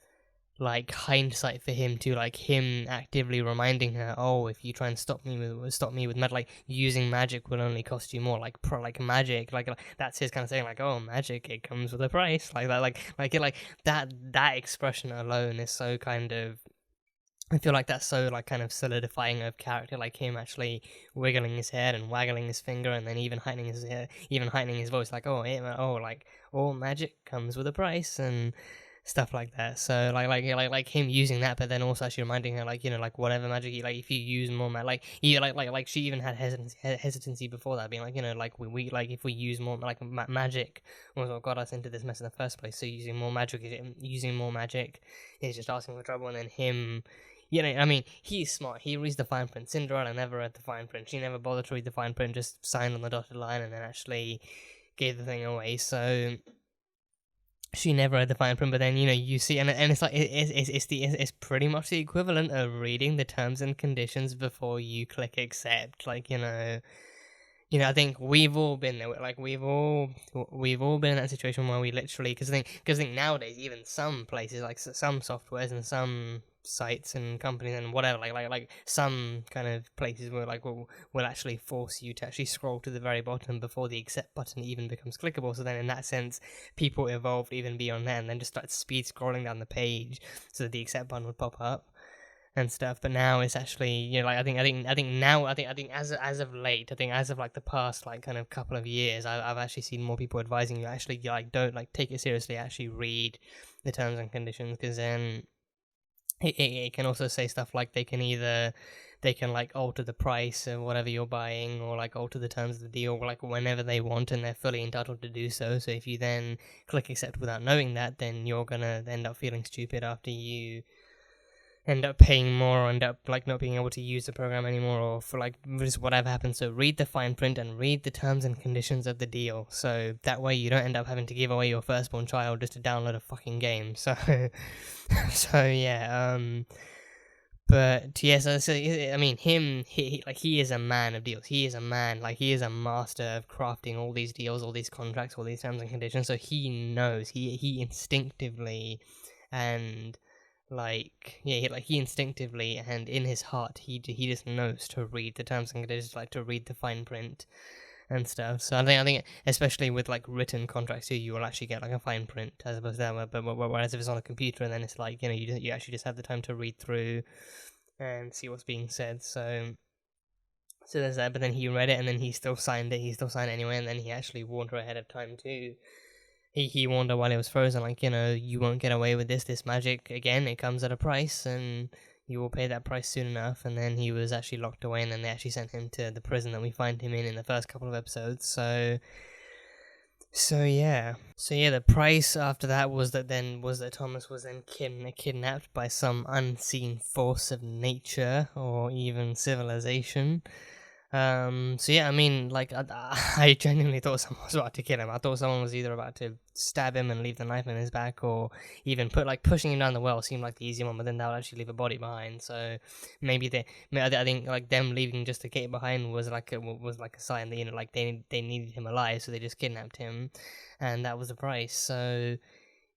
like hindsight for him to like him actively reminding her, oh, if you try and stop me with magic, like using magic will only cost you more, like magic, like that's his kind of saying, like, oh, magic, it comes with a price, like that, like that expression alone is so kind of, I feel like that's so like kind of solidifying of character, like him actually wiggling his head and waggling his finger and then even heightening his hair, even heightening his voice, like, oh, magic comes with a price and stuff like that. So like him using that, but then also actually reminding her, like, you know, like whatever magic you, like if you use more like she even had hesitancy before that, being like, you know, like we like if we use more like magic was what got us into this mess in the first place. So using more magic is just asking for trouble. And then him, you know, I mean, he's smart. He reads the fine print. Cinderella never read the fine print. She never bothered to read the fine print. Just signed on the dotted line and then actually gave the thing away. So she never read the fine print, but then, you know, you see, and it's like it's pretty much the equivalent of reading the terms and conditions before you click accept. Like, you know, I think we've all been there. Like we've all been in that situation where we literally, because I think nowadays even some places, like some softwares and some sites and companies and whatever, like some kind of places where like will actually force you to actually scroll to the very bottom before the accept button even becomes clickable. So then in that sense, people evolved even beyond that and then just started speed scrolling down the page so that the accept button would pop up and stuff. But now it's actually, you know, like I think as of late, I think as of like the past like kind of couple of years, I've actually seen more people advising you actually like don't like take it seriously, actually read the terms and conditions, because then it can also say stuff like they can like alter the price of whatever you're buying, or like alter the terms of the deal like whenever they want, and they're fully entitled to do so. So if you then click accept without knowing that, then you're gonna end up feeling stupid after you end up paying more, or end up like not being able to use the program anymore, or for like just whatever happens. So read the fine print and read the terms and conditions of the deal, so that way you don't end up having to give away your firstborn child just to download a fucking game. So yeah, but yes, so I mean, he is a man of deals. He is a master of crafting all these deals, all these contracts, all these terms and conditions. So he knows, he instinctively and he instinctively and in his heart he just knows to read the terms and conditions, like to read the fine print and stuff. So I think especially with like written contracts too, you will actually get like a fine print as opposed to that. But whereas if it's on a computer, and then it's like, you know, you actually just have the time to read through and see what's being said. So there's that. But then he read it and then he still signed it. He still signed it anyway, and then he actually warned her ahead of time too. He warned her while it was frozen, like, you know, you won't get away with this magic again. It comes at a price, and you will pay that price soon enough. And then he was actually locked away, and then they actually sent him to the prison that we find him in the first couple of episodes. So yeah, the price after that was that Thomas was then kidnapped by some unseen force of nature or even civilization. So yeah, I mean, like, I genuinely thought someone was about to kill him. I thought someone was either about to stab him and leave the knife in his back, or even pushing him down the well seemed like the easy one, but then that would actually leave a body behind. So maybe I think like them leaving just a kid behind was like a sign that, you know, like they needed him alive, so they just kidnapped him, and that was the price. So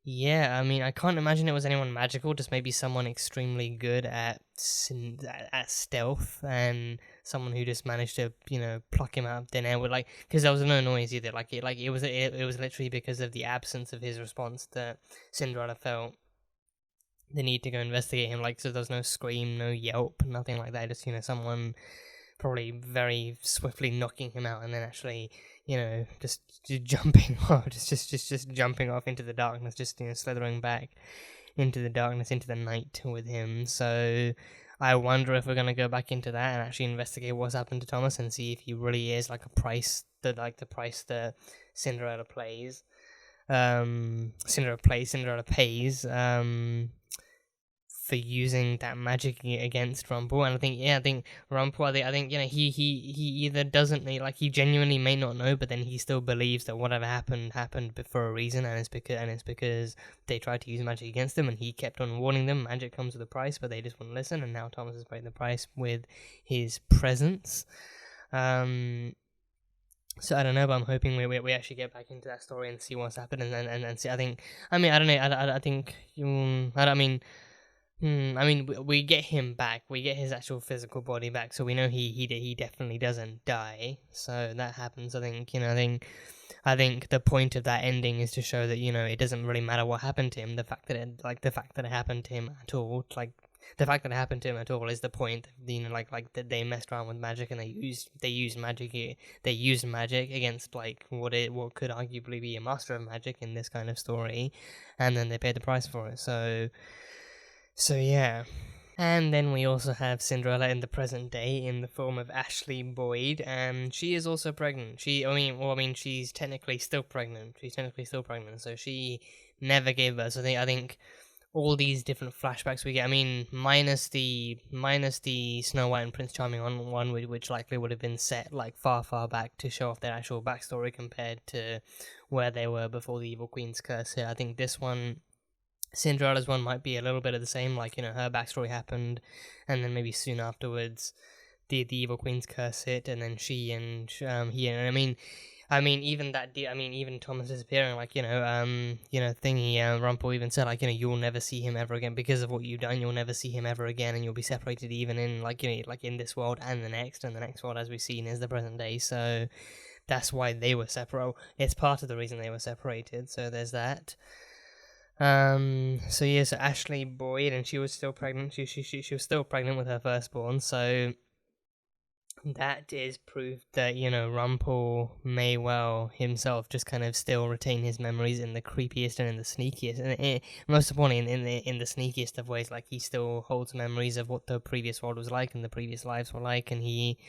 yeah, I mean, I can't imagine it was anyone magical, just maybe someone extremely good at stealth, and someone who just managed to, you know, pluck him out of thin air with, like, because there was no noise either. It was literally because of the absence of his response that Cinderella felt the need to go investigate him. Like, so there was no scream, no yelp, nothing like that. Just, you know, someone probably very swiftly knocking him out, and then actually, you know, just jumping off, just jumping off into the darkness, just, you know, slithering back into the darkness, into the night with him. So I wonder if we're gonna go back into that and actually investigate what's happened to Thomas and see if he really is like the price that Cinderella pays. for using that magic against Rumple. And I think Rumple, I think he either doesn't, like, he genuinely may not know, but then he still believes that whatever happened for a reason, and it's because they tried to use magic against him, and he kept on warning them magic comes with a price, but they just wouldn't listen, and now Thomas has paid the price with his presence. So I don't know, but I'm hoping we actually get back into that story and see what's happened, and see. I think, I mean, I don't know. I think, we get him back. We get his actual physical body back, so we know he definitely doesn't die. So that happens. I think I think the point of that ending is to show that it doesn't really matter what happened to him. The fact that it happened to him at all, the fact that it happened to him at all is the point. That they messed around with magic and they used magic against what could arguably be a master of magic in this kind of story, and then they paid the price for it. So yeah. And then we also have Cinderella in the present day in the form of Ashley Boyd, and she is also pregnant. She's technically still pregnant. So she never gave birth. So I think all these different flashbacks we get, minus the Snow White and Prince Charming one, which likely would have been set far back to show off their actual backstory compared to where they were before the Evil Queen's curse hit. I think this one, Cinderella's one, might be a little bit of the same, her backstory happened, and then maybe soon afterwards the Evil Queen's curse hit, and then she and he, and even Thomas disappearing, Rumple even said, you'll never see him ever again because of what you've done. You'll never see him ever again, and you'll be separated even in in this world and the next world, as we've seen, is the present day. So that's why they were separate. It's part of the reason they were separated. So there's that. So Ashley Boyd, and she was still pregnant. She was still pregnant with her firstborn. So that is proof that, Rumple may well himself just kind of still retain his memories in the creepiest and in the sneakiest, and most importantly, in the sneakiest of ways. He still holds memories of what the previous world was like and the previous lives were like, and he,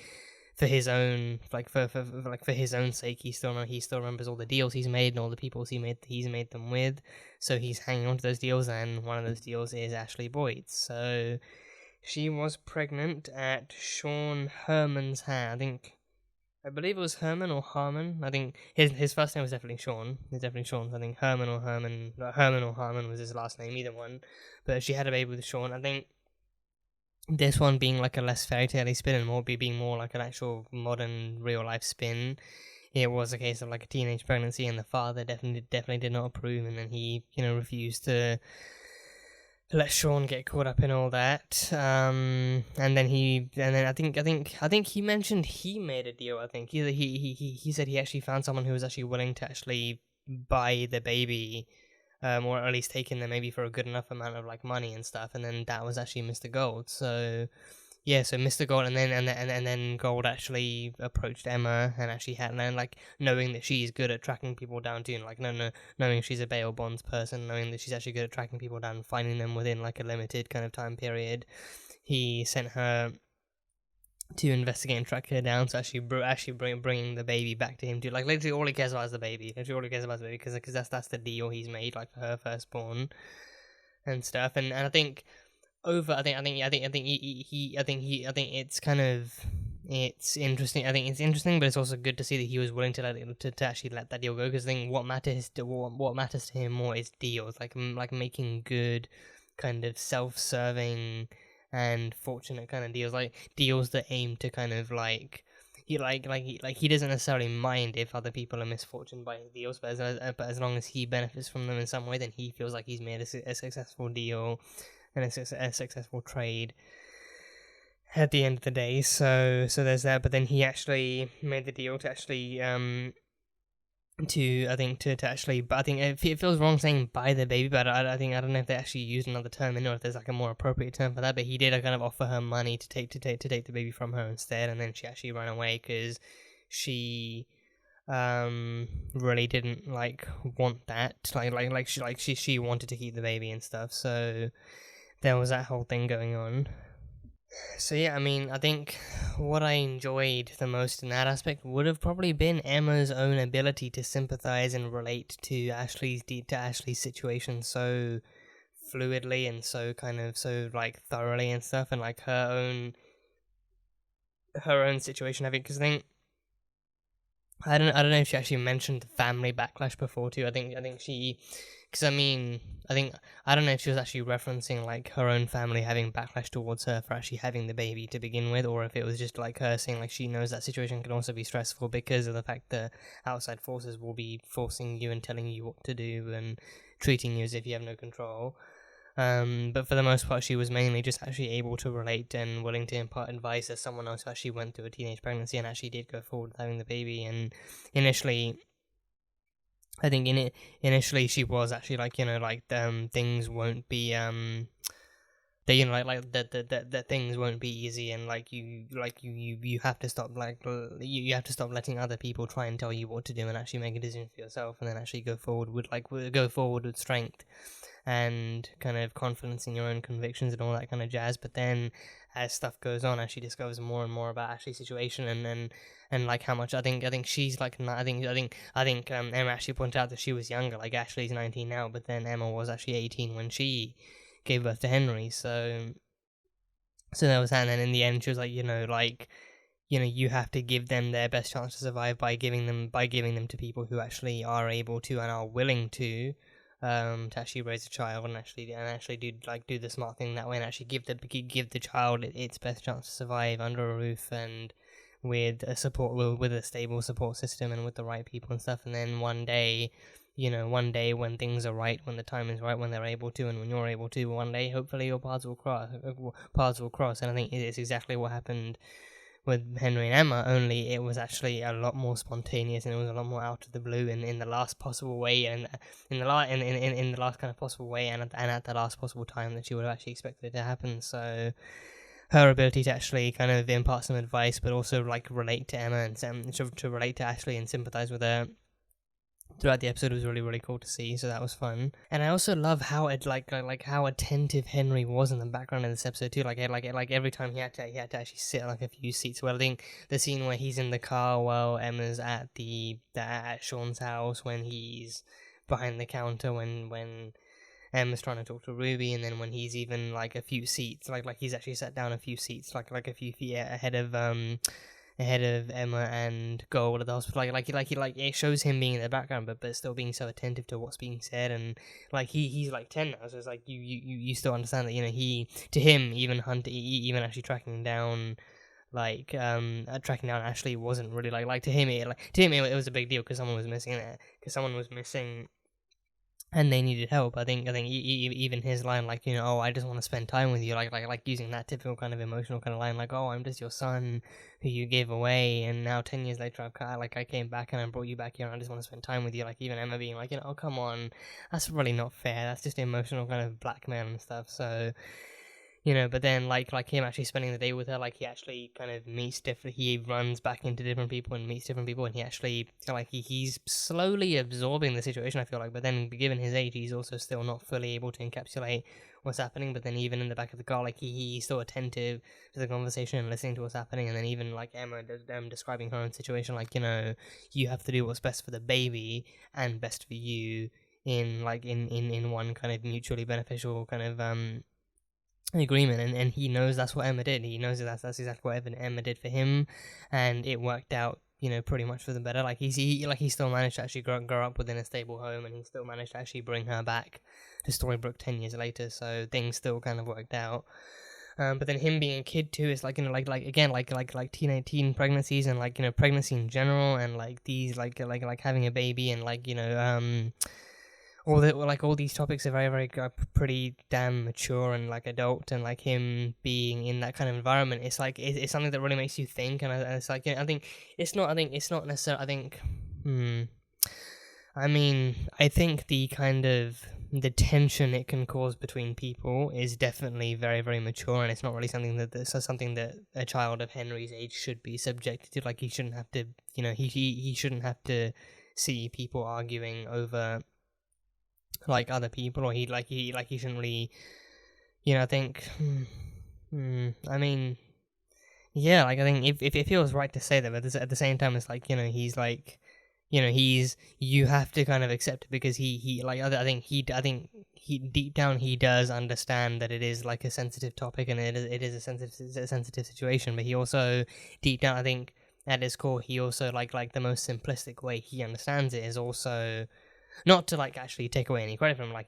for his own, for his own sake, he still remembers all the deals he's made and all the people he's made them with. So he's hanging on to those deals, and one of those deals is Ashley Boyd. So she was pregnant at Sean Herman's hand. I believe it was Herman or Harmon. I think his first name was definitely Sean. It's definitely Sean. I think Herman or Harmon was his last name, either one. But she had a baby with Sean. I think this one being a less fairy tale spin and being more an actual modern real life spin. It was a case of a teenage pregnancy, and the father definitely did not approve, and then he refused to let Sean get caught up in all that. And then I think he mentioned he made a deal. I think he said he actually found someone who was actually willing to actually buy the baby, or at least take in there maybe for a good enough amount of money and stuff. And then that was actually Mr. Gold. So yeah, so Mr. Gold, and then Gold actually approached Emma, and actually had, and knowing that she's good at tracking people down too, and knowing she's a bail bonds person, knowing that she's actually good at tracking people down and finding them within a limited kind of time period, he sent her to investigate and track her down. So bringing the baby back to him too. Literally all he cares about is the baby. Because that's the deal he's made, for her firstborn and stuff. And I think it's interesting. I think it's interesting, but it's also good to see that he was willing to actually let that deal go. Because I think what matters to him more is deals, making good, kind of self-serving and fortunate kind of deals, deals that aim to kind of he doesn't necessarily mind if other people are misfortunate by his deals, but as long as he benefits from them in some way, then he feels like he's made a successful deal and a successful trade at the end of the day. So there's that. But then he actually made the deal to actually but I think it feels wrong saying buy the baby, but I don't know if they actually used another term in, or if there's a more appropriate term for that. But he did kind of offer her money to take the baby from her instead, and then she actually ran away because she really didn't want that. She wanted to keep the baby and stuff. So there was that whole thing going on. So yeah, I think what I enjoyed the most in that aspect would have probably been Emma's own ability to sympathize and relate to Ashley's situation so fluidly and so like thoroughly and stuff, and like her own situation. I think because I don't know if she actually mentioned the family backlash before too. I think she, because I don't know if she was actually referencing like her own family having backlash towards her for actually having the baby to begin with, or if it was just like her saying like she knows that situation can also be stressful because of the fact that outside forces will be forcing you and telling you what to do and treating you as if you have no control. But for the most part, she was mainly just actually able to relate and willing to impart advice as someone else who actually went through a teenage pregnancy and actually did go forward with having the baby. And initially, I think initially she was actually like, things won't be that things won't be easy, and you have to stop you have to stop letting other people try and tell you what to do and actually make a decision for yourself, and then actually go forward with strength and kind of confidence in your own convictions and all that kind of jazz. But then as stuff goes on, as she discovers more and more about Ashley's situation and like how much I think she's like I think Emma actually pointed out that she was younger, like Ashley's 19 now, but then Emma was actually 18 when she gave birth to Henry. So there was that, and then in the end she was like, you have to give them their best chance to survive by giving them to people who actually are able to and are willing to actually raise a child and actually do the smart thing that way, and actually give the child its best chance to survive under a roof and with a stable support system and with the right people and stuff. And then one day when things are right, when the time is right, when they're able to and when you're able to, one day hopefully your paths will cross. And I think it's exactly what happened with Henry and Emma, only it was actually a lot more spontaneous and it was a lot more out of the blue in the last possible way, and in the last kind of possible way, and at the last possible time that you would have actually expected it to happen. So her ability to actually kind of impart some advice, but also like relate to Emma and to relate to Ashley and sympathize with her throughout the episode was really, really cool to see. So that was fun. And I also love how how attentive Henry was in the background in this episode too. Like every time he had to actually sit like a few seats. Well, I think the scene where he's in the car while Emma's at at Sean's house, when he's behind the counter when Emma's trying to talk to Ruby, and then when he's even like a few seats, like he's actually sat down a few seats, like a few feet ahead of Emma and Gold at the hospital. Like it shows him being in the background, but still being so attentive to what's being said. And like he's like 10 now, so it's like you still understand that even actually tracking down Ashley wasn't really to him it was a big deal because someone was missing and they needed help. I think even his line, oh, I just want to spend time with you, like using that typical kind of emotional kind of line, like, oh, I'm just your son who you gave away, and now 10 years later I came back and I brought you back here and I just want to spend time with you. Like even Emma being like, oh, come on, that's really not fair, that's just emotional kind of blackmail and stuff. So but then like him actually spending the day with her, like he actually kind of he runs back into different people and meets different people, and he actually he's slowly absorbing the situation, I feel like. But then given his age, he's also still not fully able to encapsulate what's happening. But then even in the back of the car, he's still attentive to the conversation and listening to what's happening. And then even Emma describing her own situation, you have to do what's best for the baby and best for you in one kind of mutually beneficial kind of agreement, and he knows that's what Emma did. He knows that's exactly what Emma did for him, and it worked out pretty much for the better. He still managed to actually grow up within a stable home, and he still managed to actually bring her back to Storybrooke 10 years later, so things still kind of worked out. But then him being a kid too is teen pregnancies and pregnancy in general, and these having a baby and all these topics are very, very pretty damn mature and adult, and him being in that kind of environment, it's it's something that really makes you think. And it's I think it's not necessarily. I think the kind of the tension it can cause between people is definitely very, very mature, and it's not really something that a child of Henry's age should be subjected to. He shouldn't have to, he shouldn't have to see people arguing over other people, or he shouldn't really, I think, I think if it feels right to say that, but at the same time, it's he's you have to kind of accept it, because I think he deep down he does understand that it is like a sensitive topic, and it is a sensitive situation, but he also deep down, I think at his core, he also like the most simplistic way he understands it is also not to like actually take away any credit from him. I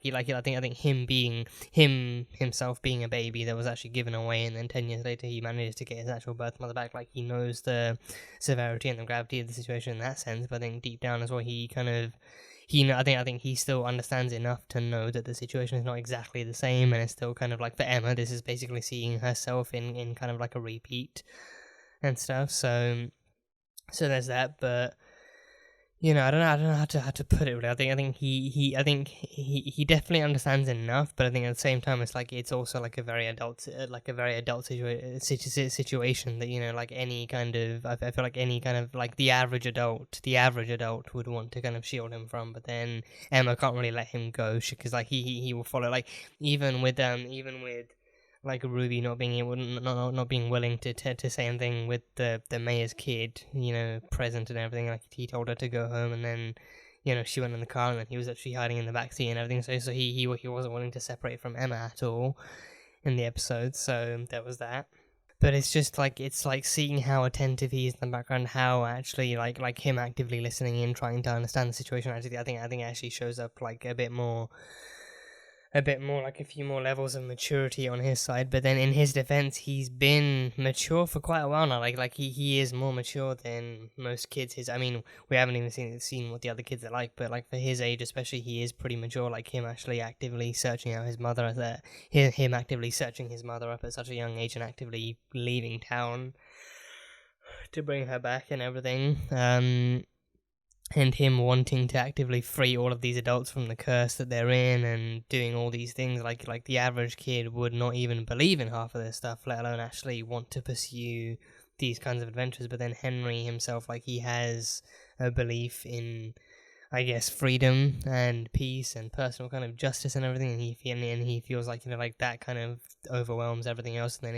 think himself being a baby that was actually given away, and then 10 years later he manages to get his actual birth mother back. Like, he knows the severity and the gravity of the situation in that sense, but I think deep down as well he kind of I think he still understands enough to know that the situation is not exactly the same, and it's still kind of like, for Emma, this is basically seeing herself in kind of like a repeat and stuff. So there's that, but I don't know how to put it really. I think he definitely understands enough, but I think at the same time it's also like a very adult situation that like any kind of, I feel like any kind of like the average adult would want to kind of shield him from, but then Emma can't really let him go, because like he will follow, like even with like Ruby not being willing to say anything with the mayor's kid, present and everything. Like, he told her to go home, and then she went in the car, and then he was actually hiding in the backseat and everything. So he wasn't willing to separate from Emma at all in the episode. So that was that. But it's just like, it's like seeing how attentive he is in the background, how actually like him actively listening in, trying to understand the situation. Actually, I think it actually shows up like a bit more, like a few more levels of maturity on his side. But then in his defense, he's been mature for quite a while now. Like he is more mature than most kids. I mean, we haven't even seen what the other kids are like, but like for his age especially, he is pretty mature. Like, him actually actively searching out his mother him actively searching his mother up at such a young age, and actively leaving town to bring her back and everything. And him wanting to actively free all of these adults from the curse that they're in, and doing all these things. Like the average kid would not even believe in half of this stuff, let alone actually want to pursue these kinds of adventures. But then Henry himself, like, he has a belief in, I guess, freedom and peace and personal kind of justice and everything, and he feels like, like that kind of overwhelms everything else. And then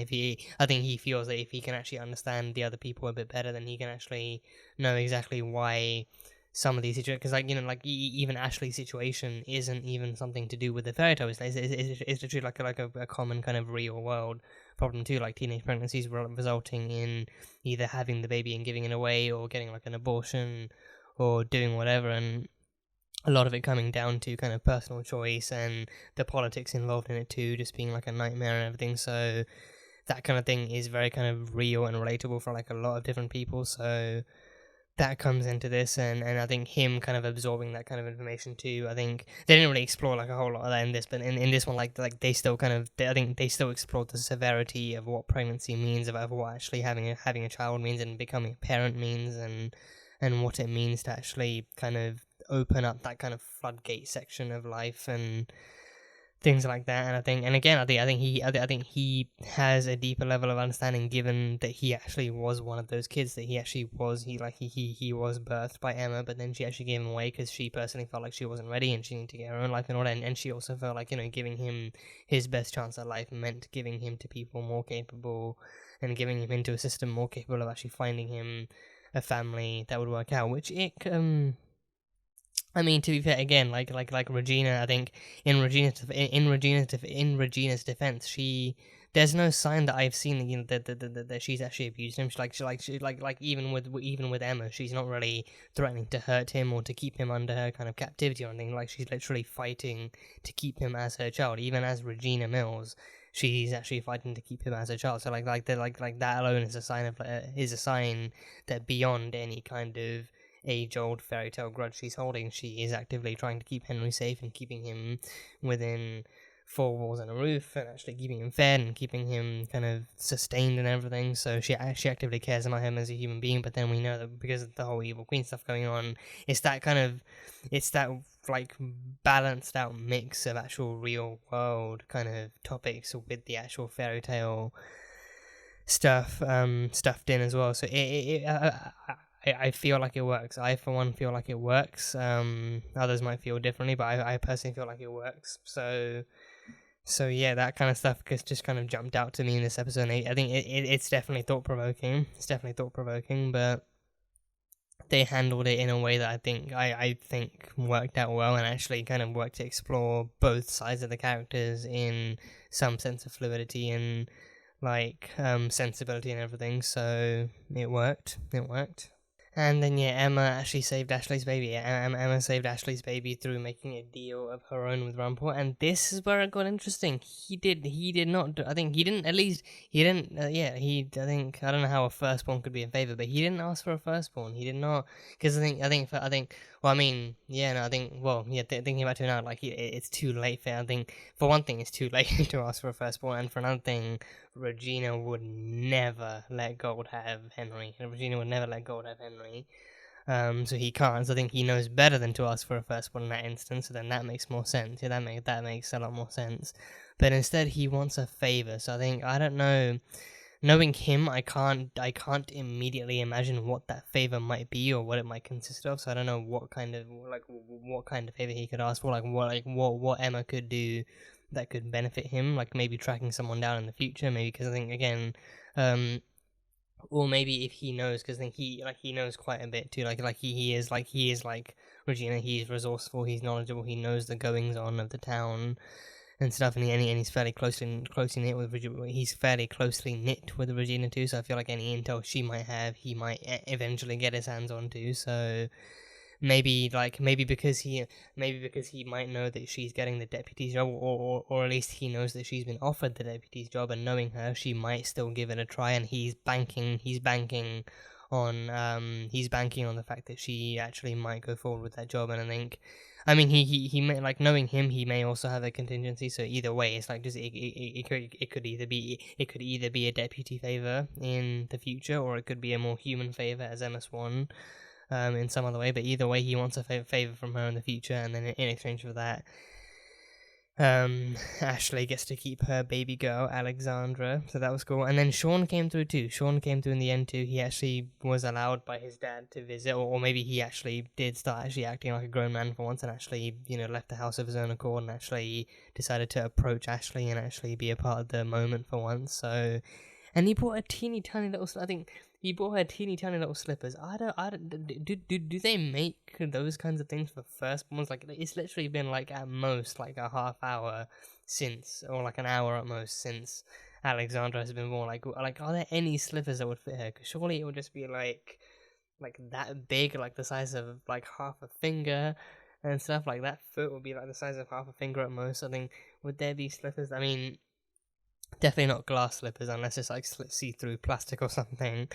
I think he feels that if he can actually understand the other people a bit better, then he can actually know exactly why some of these situations, because like even Ashley's situation isn't even something to do with the fairy tale. It's literally like a common kind of real world problem too, like teenage pregnancies resulting in either having the baby and giving it away, or getting like an abortion, or doing whatever, and a lot of it coming down to kind of personal choice, and the politics involved in it too, just being like a nightmare and everything. So that kind of thing is very kind of real and relatable for like a lot of different people. So that comes into this, and I think him kind of absorbing that kind of information too. I think they didn't really explore like a whole lot of that in this, but in this one, like they still kind of, I think they still explored the severity of what pregnancy means, of what actually having a child means, and becoming a parent means, and what it means to actually kind of open up that kind of floodgate section of life and things like that. And I think he has a deeper level of understanding, given that he actually was one of those kids, that he was birthed by Emma, but then she actually gave him away because she personally felt like she wasn't ready, and she needed to get her own life in order. And she also felt like, giving him his best chance at life meant giving him to people more capable, and giving him into a system more capable of actually finding him a family that would work out, which I mean, to be fair, again, like Regina, I think in Regina's defense, there's no sign that I've seen that she's actually abused him. Even with Emma, she's not really threatening to hurt him or to keep him under her kind of captivity or anything. Like, she's literally fighting to keep him as her child. Even as Regina Mills, she's actually fighting to keep him as a child. So like that alone is a sign that beyond any kind of age-old fairy tale grudge she's holding, she is actively trying to keep Henry safe and keeping him within four walls and a roof, and actually keeping him fed and keeping him kind of sustained and everything. So she actively cares about him as a human being. But then we know that because of the whole evil queen stuff going on, it's that like balanced out mix of actual real world kind of topics with the actual fairy tale stuff stuffed in as well. So I feel like it works. I, for one, feel like it works. Others might feel differently, but I personally feel like it works. So yeah, that kind of stuff just kind of jumped out to me in this episode. I think it's definitely thought-provoking. But they handled it in a way that I think worked out well, and actually kind of worked to explore both sides of the characters in some sense of fluidity and like sensibility and everything. So it worked. And then yeah, Emma actually saved Ashley's baby. Emma saved Ashley's baby through making a deal of her own with Rumple, and this is where it got interesting. He did not. I think he didn't. At least he didn't. I think I don't know how a firstborn could be in favor, but he didn't ask for a firstborn. He did not, because I think. Well, I mean, yeah, no, I think. Well, yeah, thinking about it now, like it's too late for. I think for one thing, it's too late to ask for a firstborn, and for another thing, Regina would never let Gold have Henry. Regina would never let Gold have Henry. So he can't. So I think he knows better than to ask for a firstborn in that instance. So then that makes more sense. Yeah, that makes a lot more sense. But instead, he wants a favor. So I think, I don't know. Knowing him, I can't immediately imagine what that favor might be or what it might consist of. So I don't know what kind of favor he could ask for, what Emma could do that could benefit him, like maybe tracking someone down in the future, maybe, because I think again, or maybe if he knows, because I think he knows quite a bit too, he is like Regina, he's resourceful, he's knowledgeable, he knows the goings on of the town and stuff, and he's fairly closely knit with Regina. He's fairly closely knit with Regina too, so I feel like any intel she might have, he might eventually get his hands on too. So maybe because he might know that she's getting the deputy's job, or at least he knows that she's been offered the deputy's job, and knowing her, she might still give it a try, and he's banking on the fact that she actually might go forward with that job. And I think, I mean, he may, like, knowing him, he may also have a contingency. So either way, it's like, just it could either be a deputy favor in the future, or it could be a more human favor as Emma Swan, in some other way. But either way, he wants a favor from her in the future, and then in exchange for that, Ashley gets to keep her baby girl, Alexandra, so that was cool. And then Sean came through too. Sean came through in the end too. He actually was allowed by his dad to visit, or maybe he actually did start actually acting like a grown man for once, and actually, left the house of his own accord, and actually decided to approach Ashley and actually be a part of the moment for once. So, and he bought a teeny tiny little, I think he bought her teeny tiny little slippers. Do they make those kinds of things for firstborns? Like, it's literally been like at most like a half hour since, or like an hour at most since Alexandra has been born. Like are there any slippers that would fit her? Because surely it would just be like that big, like the size of like half a finger and stuff. Like that foot would be like the size of half a finger at most. I think, would there be slippers? I mean, definitely not glass slippers unless it's like see-through plastic or something.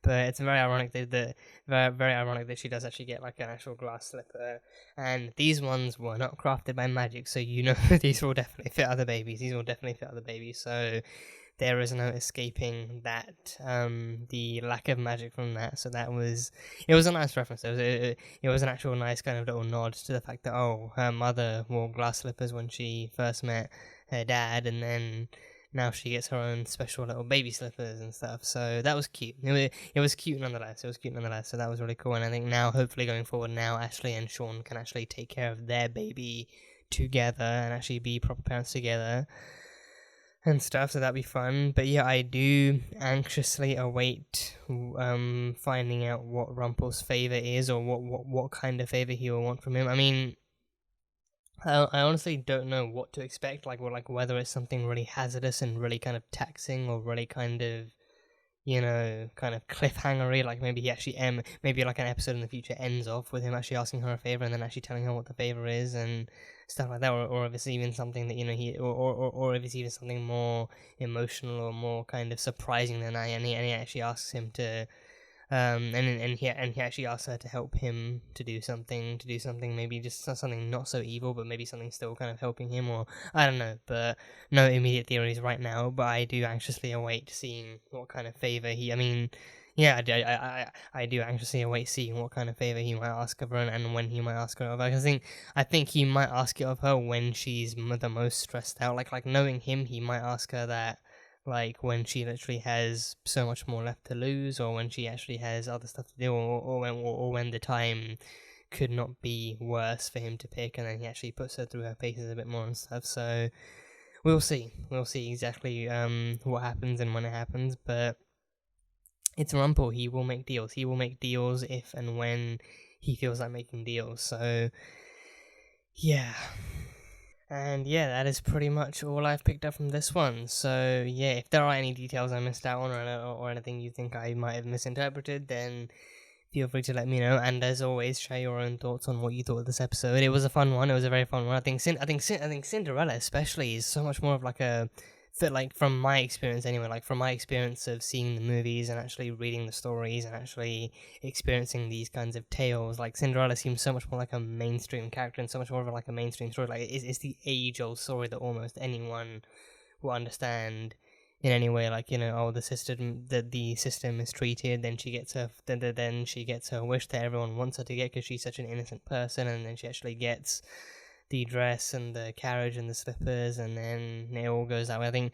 But it's very ironic that she does actually get like an actual glass slipper. And these ones were not crafted by magic, so these will definitely fit other babies. So there is no escaping that, the lack of magic from that. So it was a nice reference. It was an actual nice kind of little nod to the fact that, her mother wore glass slippers when she first met her dad, and then now she gets her own special little baby slippers and stuff. So that was cute. It was cute nonetheless. So that was really cool. And I think now, hopefully going forward, now Ashley and Sean can actually take care of their baby together and actually be proper parents together and stuff. So that'd be fun. But yeah, I do anxiously await finding out what Rumple's favor is, or what kind of favor he will want from him. I mean, I honestly don't know what to expect, like whether it's something really hazardous and really kind of taxing, or really kind of, kind of cliffhangery, like maybe he actually, maybe like an episode in the future ends off with him actually asking her a favor and then actually telling her what the favor is and stuff like that, or if it's even something that, or if it's even something more emotional or more kind of surprising than that, and he actually asks him to, and he actually asks her to help him to do something, maybe just something not so evil, but maybe something still kind of helping him, or I don't know. But no immediate theories right now. But I do anxiously await seeing what kind of favor he. I mean, yeah, I do anxiously await seeing what kind of favor he might ask of her, and when he might ask her of her. I think he might ask it of her when she's the most stressed out. Like knowing him, he might ask her that, like when she literally has so much more left to lose, or when she actually has other stuff to do, or when the time could not be worse for him to pick, and then he actually puts her through her paces a bit more and stuff. So we'll see exactly what happens and when it happens. But it's Rumple. He will make deals. He will make deals if and when he feels like making deals. So, yeah. And yeah, that is pretty much all I've picked up from this one. So yeah, if there are any details I missed out on or anything you think I might have misinterpreted, then feel free to let me know. And as always, share your own thoughts on what you thought of this episode. It was a fun one. It was a very fun one. I think Cinderella especially is so much more of like a fit, like from my experience anyway, like from my experience of seeing the movies and actually reading the stories and actually experiencing these kinds of tales, like Cinderella seems so much more like a mainstream character and so much more of like a mainstream story. Like it's the age-old story that almost anyone will understand in any way. Like, you know, oh, the system is treated, then she gets her wish that everyone wants her to get because she's such an innocent person, and then she actually gets the dress and the carriage and the slippers, and then it all goes that way.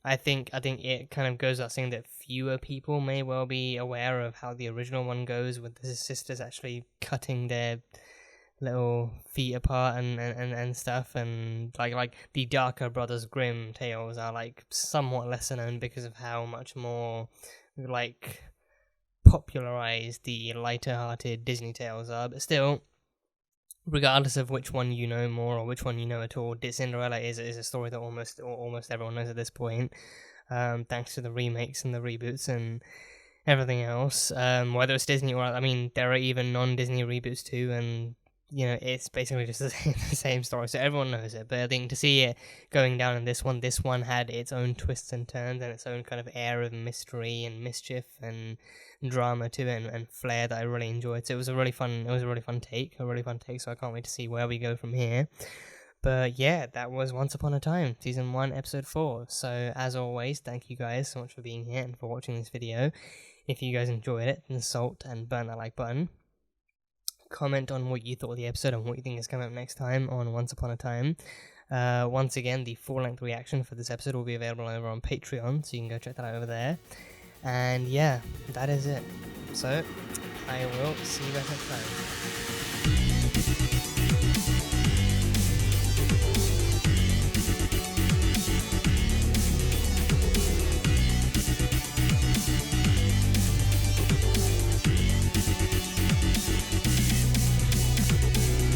I think it kind of goes without saying that fewer people may well be aware of how the original one goes, with the sisters actually cutting their little feet apart and stuff, and like the darker Brothers Grimm tales are like somewhat lesser known because of how much more like popularized the lighter-hearted Disney tales are, but still, regardless of which one you know more or which one you know at all, Cinderella is a story that almost everyone knows at this point, thanks to the remakes and the reboots and everything else. Whether it's Disney or, I mean, there are even non-Disney reboots too, and you know, it's basically just the same story, so everyone knows it. But I think to see it going down in this one had its own twists and turns and its own kind of air of mystery and mischief and drama to it, and flair that I really enjoyed. So it was a really fun take. So I can't wait to see where we go from here. But yeah, that was Once Upon a Time, Season 1, Episode 4. So as always, thank you guys so much for being here and for watching this video. If you guys enjoyed it, then salt and burn that like button. Comment on what you thought of the episode and what you think is coming up next time on Once Upon a Time. Once again, the full-length reaction for this episode will be available over on Patreon, so you can go check that out over there. And yeah, that is it. So, I will see you guys next time.